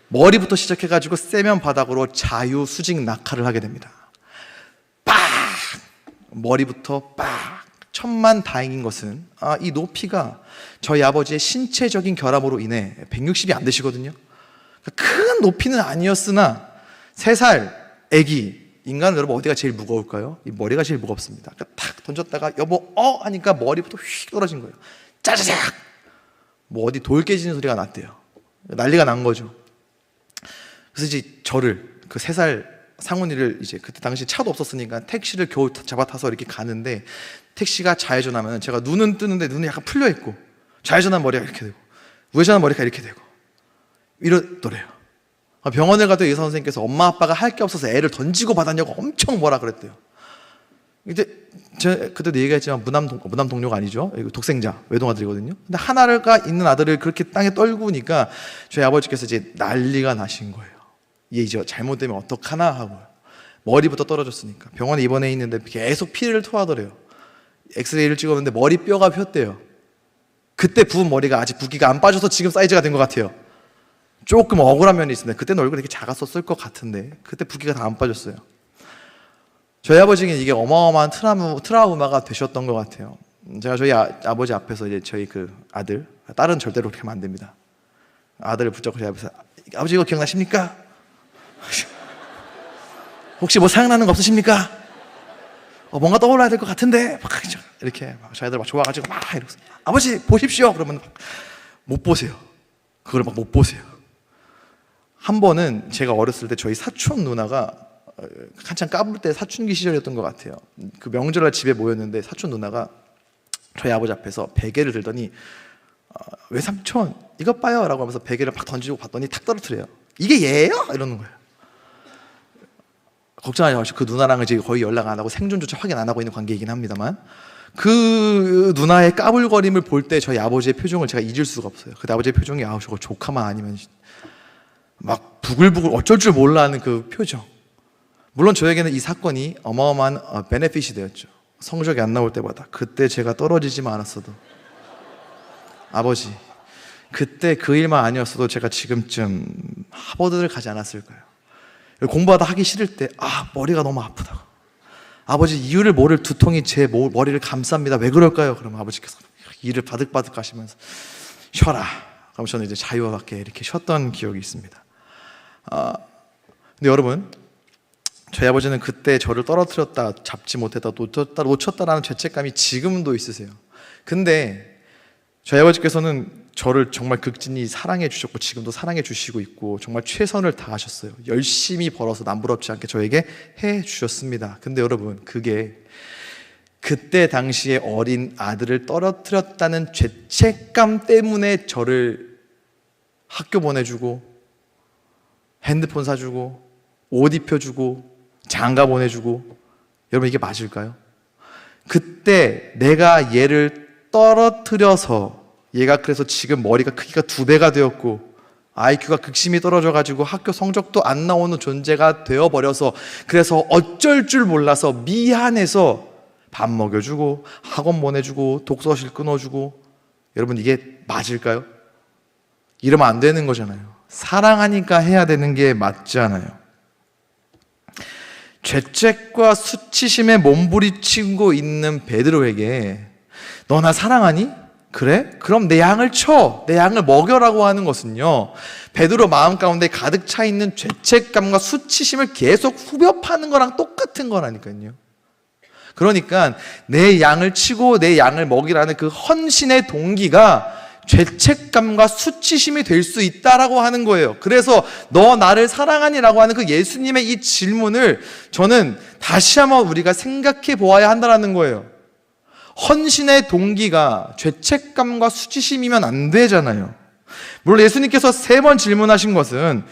머리부터 시작해가지고 세면 바닥으로 자유수직 낙하를 하게 됩니다. 빡! 머리부터 빡! 천만 다행인 것은 이 높이가 저희 아버지의 신체적인 결함으로 인해 160이 안 되시거든요. 큰 높이는 아니었으나 3살 애기, 인간은 여러분 어디가 제일 무거울까요? 이 머리가 제일 무겁습니다. 그러니까 탁 던졌다가 여보 하니까 머리부터 휙 떨어진 거예요. 짜자작! 뭐 어디 돌 깨지는 소리가 났대요. 난리가 난 거죠. 그래서 이제 저를, 그 3살 상훈이를, 이제 그때 당시 차도 없었으니까 택시를 겨우 잡아 타서 이렇게 가는데, 택시가 좌회전하면 제가 눈은 뜨는데 눈이 약간 풀려 있고, 좌회전하면 머리가 이렇게 되고 우회전하면 머리가 이렇게 되고 이러더래요. 병원을 가도 의사 선생님께서 엄마 아빠가 할 게 없어서 애를 던지고 받았냐고 엄청 뭐라 그랬대요. 근데 제가 그때도 얘기했지만 무남 동료가 아니죠. 독생자 외동아들이거든요. 근데 하나가 있는 아들을 그렇게 땅에 떨구니까 저희 아버지께서 이제 난리가 나신 거예요. 얘 이제 잘못되면 어떡하나 하고, 머리부터 떨어졌으니까 병원에 입원해 있는데 계속 피를 토하더래요. 엑스레이를 찍었는데 머리뼈가 폈대요. 그때 부은 머리가 아직 붓기가 안 빠져서 지금 사이즈가 된 것 같아요. 조금 억울한 면이 있습니다. 그때는 얼굴이 이렇게 작았었을 것 같은데 그때 붓기가 다 안 빠졌어요. 저희 아버지는 이게 어마어마한 트라우마가 되셨던 것 같아요. 제가 저희 아버지 앞에서 이제 저희 그 아들, 딸은 절대로 그렇게 하면 안 됩니다. 아들을 붙잡고 저희 앞에서 아버지 이거 기억나십니까? 혹시 뭐 생각나는 거 없으십니까? 뭔가 떠올라야 될 것 같은데 막 이렇게 저희들 막 좋아가지고 막 이러고 아버지 보십시오. 그러면 못 보세요. 그걸 막 못 보세요. 한 번은 제가 어렸을 때 저희 사촌 누나가 한참 까불 때 사춘기 시절이었던 것 같아요. 그 명절날 집에 모였는데 사촌 누나가 저희 아버지 앞에서 베개를 들더니 외삼촌 이것 봐요 라고 하면서 베개를 막 던지고 봤더니 탁 떨어뜨려요. 이게 얘예요? 이러는 거예요. 걱정하지 마시고 그 누나랑은 이제 거의 연락 안 하고 생존조차 확인 안 하고 있는 관계이긴 합니다만, 그 누나의 까불거림을 볼 때 저희 아버지의 표정을 제가 잊을 수가 없어요. 그때 아버지의 표정이 저거 조카만 아니면 막 부글부글 어쩔 줄 몰라 하는 그 표정. 물론 저에게는 이 사건이 어마어마한 베네핏이 되었죠. 성적이 안 나올 때마다 그때 제가 떨어지지만 않았어도, 아버지 그때 그 일만 아니었어도 제가 지금쯤 하버드를 가지 않았을까요? 공부하다 하기 싫을 때 머리가 너무 아프다고. 아버지 이유를 모를 두통이 제 머리를 감쌉니다. 왜 그럴까요? 그러면 아버지께서 이를 바득바득 하시면서 쉬어라. 그럼 저는 이제 자유와 같게 이렇게 쉬었던 기억이 있습니다. 근데 여러분, 저희 아버지는 그때 저를 떨어뜨렸다, 잡지 못했다, 놓쳤다라는 죄책감이 지금도 있으세요. 근데 저희 아버지께서는 저를 정말 극진히 사랑해 주셨고 지금도 사랑해 주시고 있고 정말 최선을 다하셨어요. 열심히 벌어서 남부럽지 않게 저에게 해 주셨습니다. 근데 여러분, 그게 그때 당시에 어린 아들을 떨어뜨렸다는 죄책감 때문에 저를 학교 보내주고 핸드폰 사주고 옷 입혀주고 장가 보내주고, 여러분 이게 맞을까요? 그때 내가 얘를 떨어뜨려서 얘가 그래서 지금 머리가 크기가 2배가 되었고 IQ가 극심히 떨어져가지고 학교 성적도 안 나오는 존재가 되어버려서, 그래서 어쩔 줄 몰라서 미안해서 밥 먹여주고 학원 보내주고 독서실 끊어주고, 여러분 이게 맞을까요? 이러면 안 되는 거잖아요. 사랑하니까 해야 되는 게 맞잖아요. 죄책과 수치심에 몸부리치고 있는 베드로에게 너 나 사랑하니? 그래? 그럼 내 양을 쳐, 내 양을 먹여라고 하는 것은요, 베드로 마음 가운데 가득 차 있는 죄책감과 수치심을 계속 후벼 파는 거랑 똑같은 거라니까요. 그러니까 내 양을 치고 내 양을 먹이라는 그 헌신의 동기가 죄책감과 수치심이 될 수 있다라고 하는 거예요. 그래서 너 나를 사랑하니라고 하는 그 예수님의 이 질문을 저는 다시 한번 우리가 생각해 보아야 한다는 거예요. 헌신의 동기가 죄책감과 수치심이면 안 되잖아요. 물론 예수님께서 3번 질문하신 것은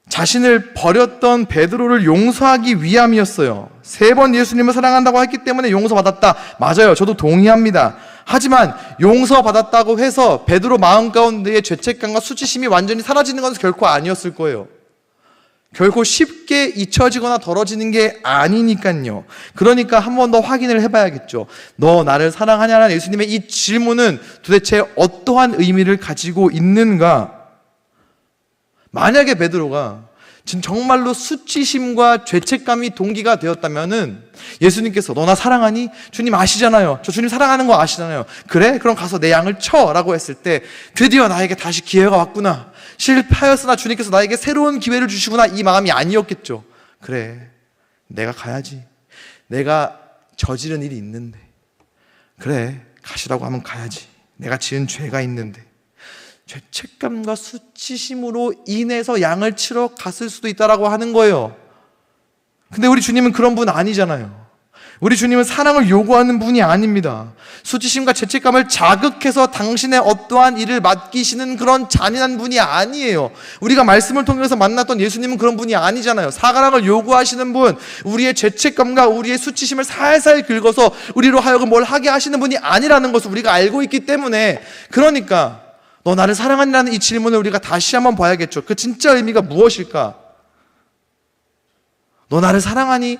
자신을 버렸던 베드로를 용서하기 위함이었어요. 3번 예수님을 사랑한다고 했기 때문에 용서받았다. 맞아요. 저도 동의합니다. 하지만 용서받았다고 해서 베드로 마음 가운데의 죄책감과 수치심이 완전히 사라지는 것은 결코 아니었을 거예요. 결코 쉽게 잊혀지거나 덜어지는 게 아니니까요. 그러니까 한 번 더 확인을 해봐야겠죠. 너 나를 사랑하냐는 예수님의 이 질문은 도대체 어떠한 의미를 가지고 있는가? 만약에 베드로가 정말로 수치심과 죄책감이 동기가 되었다면은 예수님께서 너 나 사랑하니? 주님 아시잖아요. 저 주님 사랑하는 거 아시잖아요. 그래? 그럼 가서 내 양을 쳐 라고 했을 때 드디어 나에게 다시 기회가 왔구나. 실패하였으나 주님께서 나에게 새로운 기회를 주시구나. 이 마음이 아니었겠죠. 그래, 내가 가야지. 내가 저지른 일이 있는데, 그래 가시라고 하면 가야지. 내가 지은 죄가 있는데. 죄책감과 수치심으로 인해서 양을 치러 갔을 수도 있다라고 하는 거예요. 근데 우리 주님은 그런 분 아니잖아요. 우리 주님은 사랑을 요구하는 분이 아닙니다. 수치심과 죄책감을 자극해서 당신의 어떠한 일을 맡기시는 그런 잔인한 분이 아니에요. 우리가 말씀을 통해서 만났던 예수님은 그런 분이 아니잖아요. 사랑을 요구하시는 분, 우리의 죄책감과 우리의 수치심을 살살 긁어서 우리로 하여금 뭘 하게 하시는 분이 아니라는 것을 우리가 알고 있기 때문에, 그러니까 너 나를 사랑하니라는 이 질문을 우리가 다시 한번 봐야겠죠. 그 진짜 의미가 무엇일까? 너 나를 사랑하니?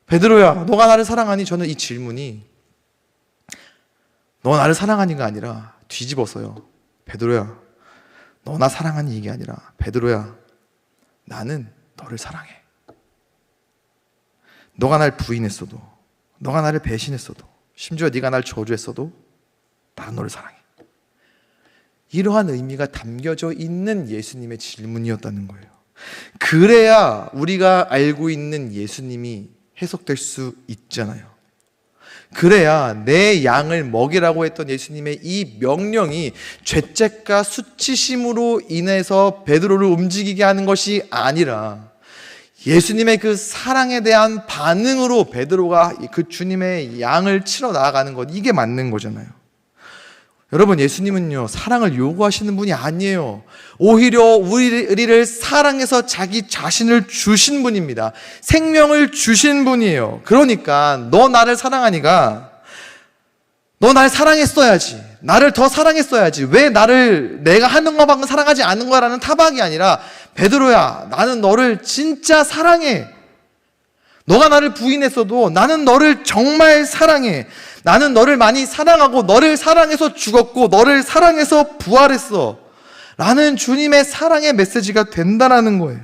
베드로야, 너가 나를 사랑하니? 저는 이 질문이 너 나를 사랑하니가 아니라 뒤집어서요, 베드로야, 너 나 사랑하니 이게 아니라 베드로야, 나는 너를 사랑해. 너가 날 부인했어도, 너가 나를 배신했어도, 심지어 네가 날 저주했어도 나는 너를 사랑해. 이러한 의미가 담겨져 있는 예수님의 질문이었다는 거예요. 그래야 우리가 알고 있는 예수님이 해석될 수 있잖아요. 그래야 내 양을 먹이라고 했던 예수님의 이 명령이 죄책과 수치심으로 인해서 베드로를 움직이게 하는 것이 아니라 예수님의 그 사랑에 대한 반응으로 베드로가 그 주님의 양을 치러 나아가는 것, 이게 맞는 거잖아요. 여러분, 예수님은요, 사랑을 요구하시는 분이 아니에요. 오히려 우리를 사랑해서 자기 자신을 주신 분입니다. 생명을 주신 분이에요. 그러니까 너 나를 사랑하니가 너 날 사랑했어야지, 나를 더 사랑했어야지, 왜 나를 내가 하는 것만큼 사랑하지 않는 거라는 타박이 아니라, 베드로야, 나는 너를 진짜 사랑해. 너가 나를 부인했어도 나는 너를 정말 사랑해. 나는 너를 많이 사랑하고 너를 사랑해서 죽었고 너를 사랑해서 부활했어 라는 주님의 사랑의 메시지가 된다는 거예요.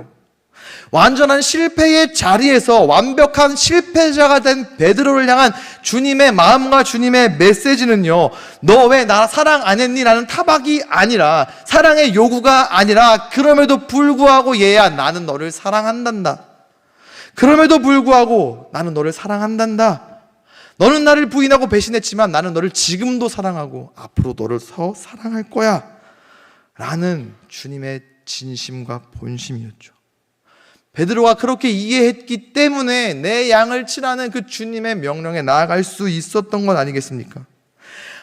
완전한 실패의 자리에서 완벽한 실패자가 된 베드로를 향한 주님의 마음과 주님의 메시지는요, 너 왜 나 사랑 안 했니? 라는 타박이 아니라, 사랑의 요구가 아니라, 그럼에도 불구하고 얘야, 나는 너를 사랑한단다. 그럼에도 불구하고 나는 너를 사랑한단다. 너는 나를 부인하고 배신했지만 나는 너를 지금도 사랑하고 앞으로 너를 더 사랑할 거야. 라는 주님의 진심과 본심이었죠. 베드로가 그렇게 이해했기 때문에 내 양을 치라는 그 주님의 명령에 나아갈 수 있었던 건 아니겠습니까?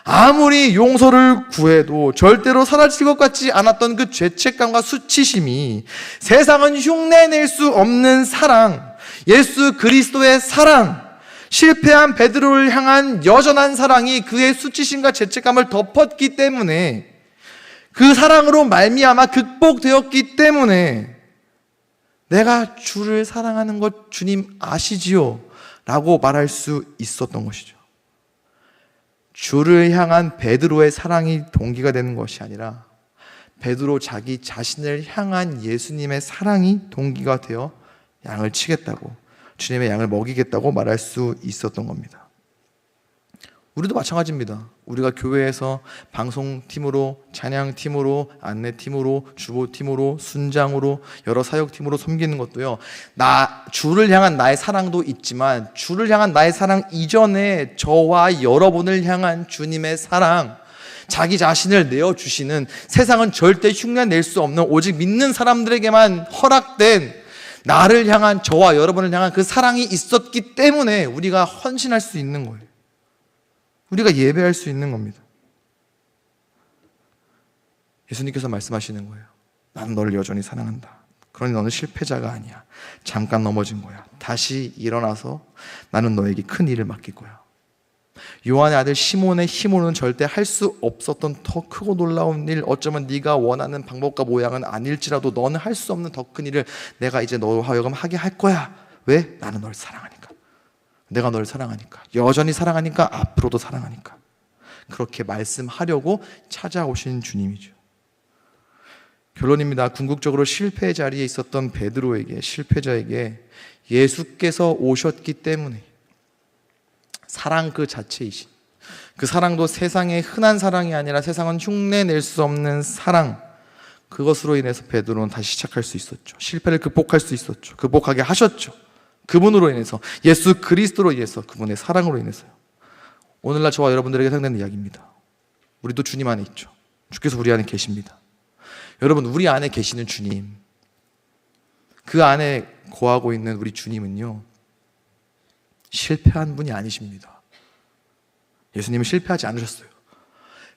아무리 용서를 구해도 절대로 사라질 것 같지 않았던 그 죄책감과 수치심이 세상은 흉내낼 수 없는 사랑, 예수 그리스도의 사랑, 실패한 베드로를 향한 여전한 사랑이 그의 수치심과 죄책감을 덮었기 때문에, 그 사랑으로 말미암아 극복되었기 때문에 내가 주를 사랑하는 것 주님 아시지요? 라고 말할 수 있었던 것이죠. 주를 향한 베드로의 사랑이 동기가 되는 것이 아니라 베드로 자기 자신을 향한 예수님의 사랑이 동기가 되어 양을 치겠다고, 주님의 양을 먹이겠다고 말할 수 있었던 겁니다. 우리도 마찬가지입니다. 우리가 교회에서 방송팀으로, 찬양팀으로, 안내팀으로, 주보팀으로, 순장으로, 여러 사역팀으로 섬기는 것도요, 주를 향한 나의 사랑도 있지만 주를 향한 나의 사랑 이전에 저와 여러분을 향한 주님의 사랑, 자기 자신을 내어주시는, 세상은 절대 흉내낼 수 없는 오직 믿는 사람들에게만 허락된 나를 향한, 저와 여러분을 향한 그 사랑이 있었기 때문에 우리가 헌신할 수 있는 거예요. 우리가 예배할 수 있는 겁니다. 예수님께서 말씀하시는 거예요. 나는 너를 여전히 사랑한다. 그러니 너는 실패자가 아니야. 잠깐 넘어진 거야. 다시 일어나서 나는 너에게 큰 일을 맡길 거야. 요한의 아들 시몬의 힘으로는 절대 할 수 없었던 더 크고 놀라운 일, 어쩌면 네가 원하는 방법과 모양은 아닐지라도 너는 할 수 없는 더 큰 일을 내가 이제 너와 하여금 하게 할 거야. 왜? 나는 너를 사랑하니까. 내가 너를 사랑하니까, 여전히 사랑하니까, 앞으로도 사랑하니까. 그렇게 말씀하려고 찾아오신 주님이죠. 결론입니다. 궁극적으로 실패의 자리에 있었던 베드로에게, 실패자에게 예수께서 오셨기 때문에 사랑 그 자체이신, 그 사랑도 세상의 흔한 사랑이 아니라 세상은 흉내낼 수 없는 사랑, 그것으로 인해서 베드로는 다시 시작할 수 있었죠. 실패를 극복할 수 있었죠. 극복하게 하셨죠. 그분으로 인해서, 예수 그리스도로 인해서, 그분의 사랑으로 인해서요. 오늘날 저와 여러분들에게 해당되는 이야기입니다. 우리도 주님 안에 있죠. 주께서 우리 안에 계십니다. 여러분, 우리 안에 계시는 주님, 그 안에 거하고 있는 우리 주님은요, 실패한 분이 아니십니다. 예수님은 실패하지 않으셨어요.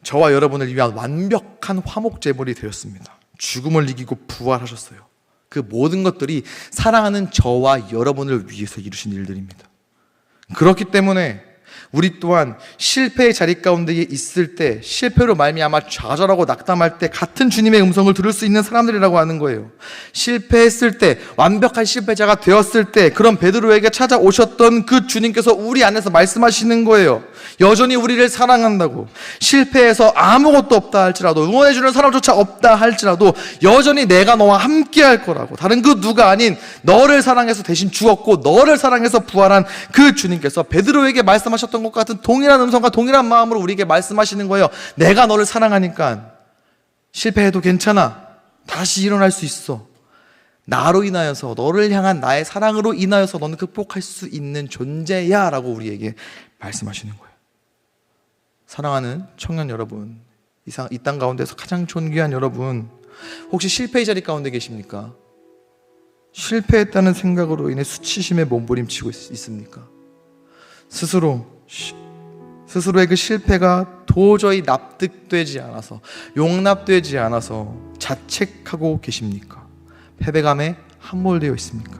저와 여러분을 위한 완벽한 화목제물이 되었습니다. 죽음을 이기고 부활하셨어요. 그 모든 것들이 사랑하는 저와 여러분을 위해서 이루신 일들입니다. 그렇기 때문에 우리 또한 실패의 자리 가운데 있을 때, 실패로 말미암아 좌절하고 낙담할 때 같은 주님의 음성을 들을 수 있는 사람들이라고 하는 거예요. 실패했을 때, 완벽한 실패자가 되었을 때, 그런 베드로에게 찾아오셨던 그 주님께서 우리 안에서 말씀하시는 거예요. 여전히 우리를 사랑한다고. 실패해서 아무것도 없다 할지라도, 응원해주는 사람조차 없다 할지라도 여전히 내가 너와 함께 할 거라고. 다른 그 누가 아닌 너를 사랑해서 대신 죽었고 너를 사랑해서 부활한 그 주님께서 베드로에게 말씀하셨던 것 같은 동일한 음성과 동일한 마음으로 우리에게 말씀하시는 거예요. 내가 너를 사랑하니까 실패해도 괜찮아. 다시 일어날 수 있어. 나로 인하여서, 너를 향한 나의 사랑으로 인하여서 너는 극복할 수 있는 존재야 라고 우리에게 말씀하시는 거예요. 사랑하는 청년 여러분, 이 땅 가운데서 가장 존귀한 여러분, 혹시 실패의 자리 가운데 계십니까? 실패했다는 생각으로 인해 수치심에 몸부림치고 있습니까? 스스로의 그 실패가 도저히 납득되지 않아서, 용납되지 않아서 자책하고 계십니까? 패배감에 함몰되어 있습니까?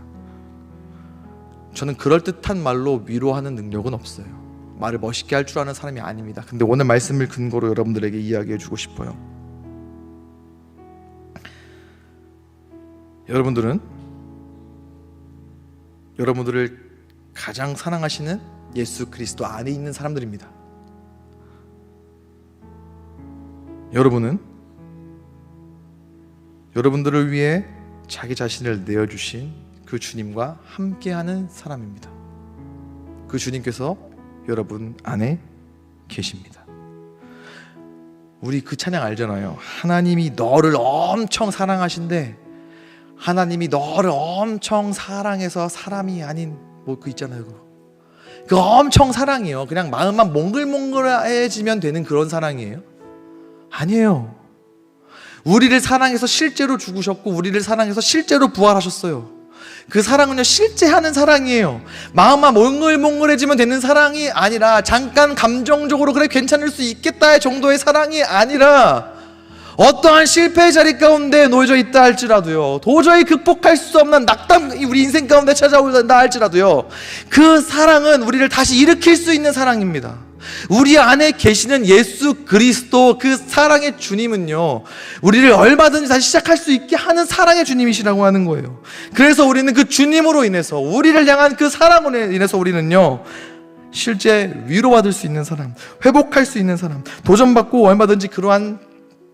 저는 그럴듯한 말로 위로하는 능력은 없어요. 말을 멋있게 할 줄 아는 사람이 아닙니다. 근데 오늘 말씀을 근거로 여러분들에게 이야기해 주고 싶어요. 여러분들은 여러분들을 가장 사랑하시는 예수 그리스도 안에 있는 사람들입니다. 여러분은 여러분들을 위해 자기 자신을 내어주신 그 그 주님과 함께하는 사람입니다. 그 주님께서 여러분 안에 계십니다. 우리 그 찬양 알잖아요. 하나님이 너를 엄청 사랑하신데, 하나님이 너를 엄청 사랑해서 사람이 아닌 뭐 그 있잖아요. 그 엄청 사랑이에요. 그냥 마음만 몽글몽글해지면 되는 그런 사랑이에요? 아니에요. 우리를 사랑해서 실제로 죽으셨고 우리를 사랑해서 실제로 부활하셨어요. 그 사랑은요, 실제 하는 사랑이에요. 마음만 몽글몽글해지면 되는 사랑이 아니라, 잠깐 감정적으로 그래 괜찮을 수 있겠다의 정도의 사랑이 아니라, 어떠한 실패의 자리 가운데 놓여져 있다 할지라도요, 도저히 극복할 수 없는 낙담이 우리 인생 가운데 찾아온다 할지라도요, 그 사랑은 우리를 다시 일으킬 수 있는 사랑입니다. 우리 안에 계시는 예수 그리스도, 그 사랑의 주님은요, 우리를 얼마든지 다시 시작할 수 있게 하는 사랑의 주님이시라고 하는 거예요. 그래서 우리는 그 주님으로 인해서, 우리를 향한 그 사랑으로 인해서 우리는요, 실제 위로받을 수 있는 사람, 회복할 수 있는 사람, 도전받고 얼마든지 그러한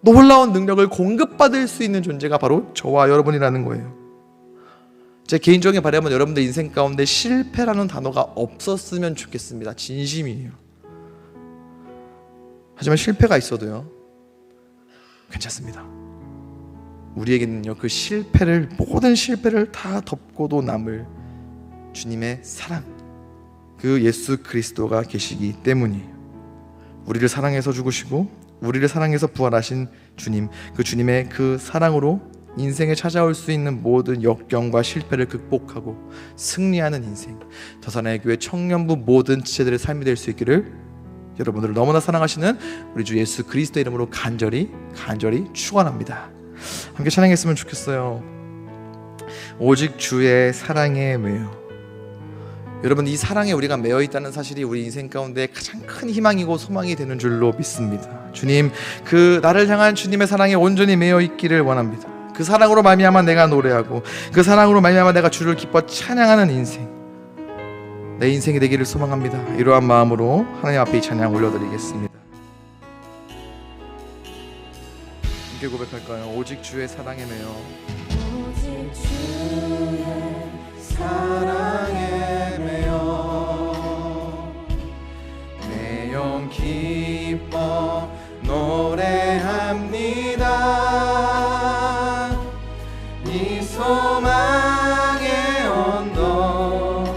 놀라운 능력을 공급받을 수 있는 존재가 바로 저와 여러분이라는 거예요. 제 개인적인 바람은 여러분들 인생 가운데 실패라는 단어가 없었으면 좋겠습니다. 진심이에요. 하지만 실패가 있어도요, 괜찮습니다. 우리에게는요, 그 실패를, 모든 실패를 다 덮고도 남을 주님의 사랑, 그 예수 그리스도가 계시기 때문이에요. 우리를 사랑해서 죽으시고 우리를 사랑해서 부활하신 주님, 그 주님의 그 사랑으로 인생에 찾아올 수 있는 모든 역경과 실패를 극복하고 승리하는 인생, 더사나의 교회 청년부 모든 지체들의 삶이 될 수 있기를 여러분들을 너무나 사랑하시는 우리 주 예수 그리스도 이름으로 간절히 축원합니다. 함께 찬양했으면 좋겠어요. 오직 주의 사랑에 매여. 여러분, 이 사랑에 우리가 매여 있다는 사실이 우리 인생 가운데 가장 큰 희망이고 소망이 되는 줄로 믿습니다. 주님, 그 나를 향한 주님의 사랑에 온전히 매여 있기를 원합니다. 그 사랑으로 말미암아 내가 노래하고, 그 사랑으로 말미암아 내가 주를 기뻐 찬양하는 인생, 내 인생이 되기를 소망합니다. 이러한 마음으로 하나님 앞에 이 찬양 올려드리겠습니다. 함께 고백할까요? 오직 주의 사랑에 매여. 오직 주의 사랑에 매여 내 영 기뻐 노래합니다. 이 소망의 언덕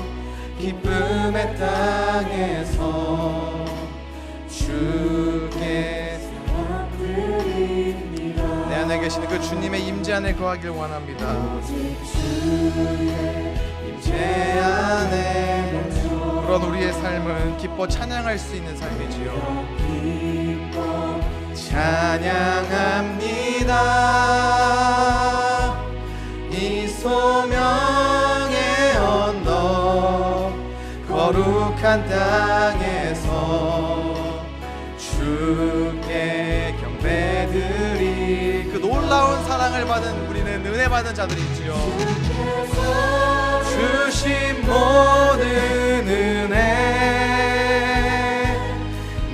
기쁨의 땅에서 주께 사랑 드립니다. 내 안에 계시는 그 주님의 임재 안에 거하길 원합니다. 오직 주의 임재 안에 그런 우리의 삶은 기뻐 찬양할 수 있는 삶이지요. 기뻐 찬양합니다. 이 소명의 언덕 거룩한 땅에서 주께 경배드리. 그 놀라운 사랑을 받은 우리는 은혜 받은 자들이지요. 주신 모든 은혜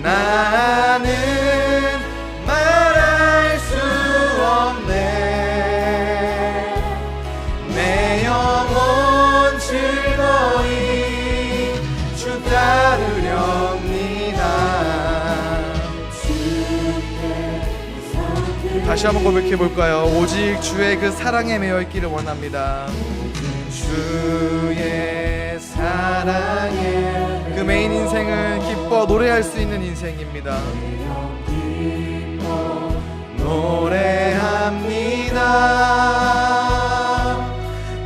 나는 말할 수 없네. 내 영혼 즐거이 주 따르렵니다. 다시 한번 고백해 볼까요? 오직 주의 그 사랑에 매여 있기를 원합니다. 주의 사랑에 그 메인 인생은 기뻐 노래할 수 있는 인생입니다. 기뻐 노래합니다.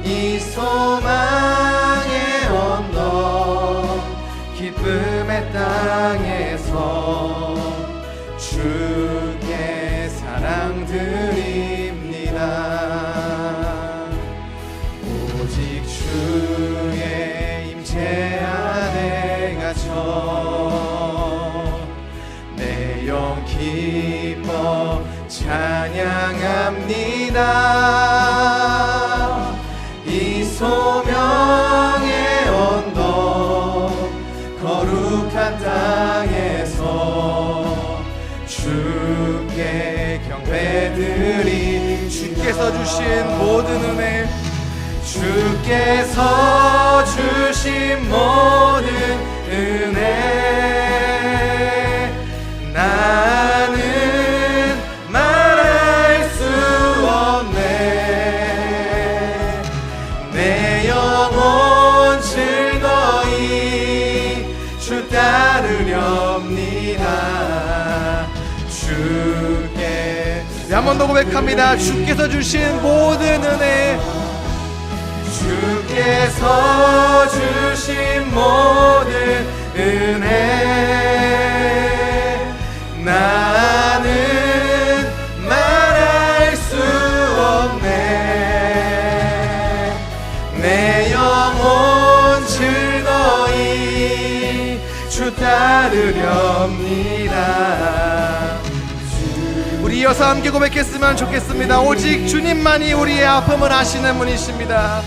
이 소망의 언덕 기쁨의 땅에서 주께 사랑 드립니다. 주의 임재 안에 갇혀 내 영 기뻐 찬양합니다. 이 소명의 언덕 거룩한 땅에서 주께 경배드리. 주께서 주신 모든 은혜 주께서 주신 모든 은혜 나는 말할 수 없네. 내 영혼 즐거이 주 따르렵니다. 주께 한 번 더 고백합니다. 주께서 주신 모든 은혜 주께서 주신 모든 은혜 나는 말할 수 없네. 내 영혼 즐거이 주 따르렵니다. 우리 이어서 함께 고백했으면 좋겠습니다. 오직 주님만이 우리의 아픔을 아시는 분이십니다.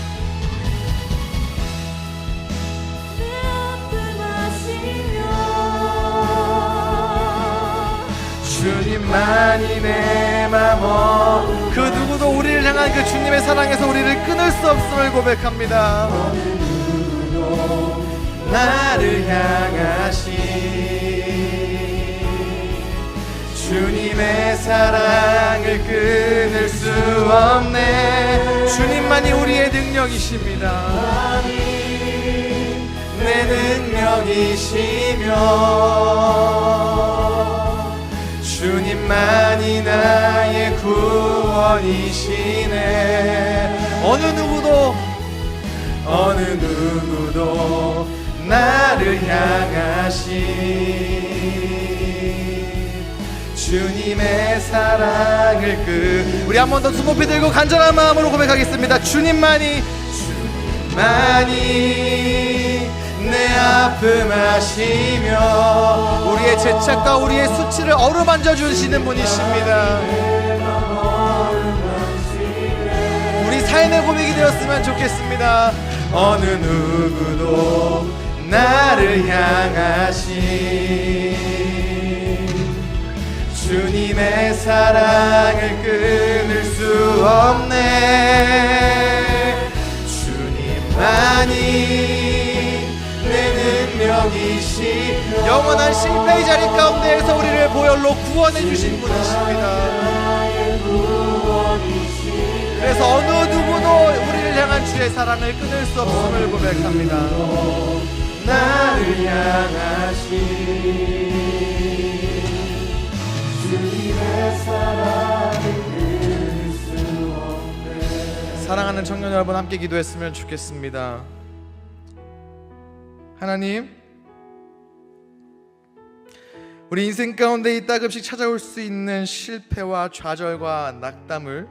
주님만이 내 맘 그 누구도 우리를 향한 그 주님의 사랑에서 우리를 끊을 수 없음을 고백합니다. 나를 향하신 주님의 사랑을 끊을 수 없네. 주님만이 우리의 능력이십니다. 내 능력이시며 주님만이 나의 구원이시네. 어느 누구도 나를 향하신 주님의 사랑을 우리 한 번 더 두 높이 들고 간절한 마음으로 고백하겠습니다. 주님만이 내 아픔 아시며 우리의 죄책과 우리의 수치를 어루만져 주시는 분이십니다. 우리 삶의 고백이 되었으면 좋겠습니다. 어느 누구도 나를 향하신 주님의 사랑을 끊을 수 없네. 주님만이 영원한 실패의 자리 가운데에서 우리를 보혈로 구원해 주신 분이십니다. 그래서 어느 누구도 우리를 향한 주의 사랑을 끊을 수 없음을 고백합니다. 나를 향하신 주님의 사랑을 끊을 수 없네. 사랑하는 청년 여러분, 함께 기도했으면 좋겠습니다. 하나님, 우리 인생 가운데 이따금씩 찾아올 수 있는 실패와 좌절과 낙담을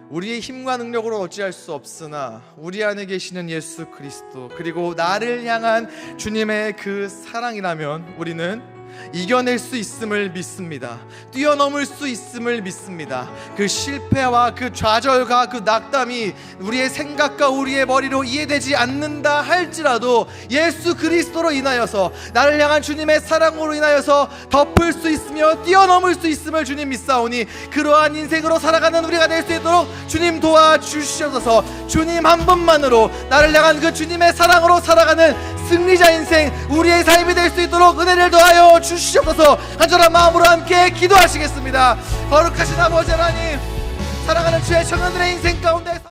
우리의 힘과 능력으로 어찌할 수 없으나 우리 안에 계시는 예수 그리스도 그리고 나를 향한 주님의 그 사랑이라면 우리는 이겨낼 수 있음을 믿습니다. 뛰어넘을 수 있음을 믿습니다. 그 실패와 그 좌절과 그 낙담이 우리의 생각과 우리의 머리로 이해되지 않는다 할지라도 예수 그리스도로 인하여서 나를 향한 주님의 사랑으로 인하여서 덮을 수 있으며 뛰어넘을 수 있음을 주님 믿사오니 그러한 인생으로 살아가는 우리가 될 수 있도록 주님 도와주시옵소서. 주님 한 분만으로 나를 향한 그 주님의 사랑으로 살아가는 승리자 인생 우리의 삶이 될 수 있도록 은혜를 더하여 주시옵소서. 간절한 마음으로 함께 기도하시겠습니다. 거룩하신 아버지 하나님, 사랑하는 주의 청년들의 인생 가운데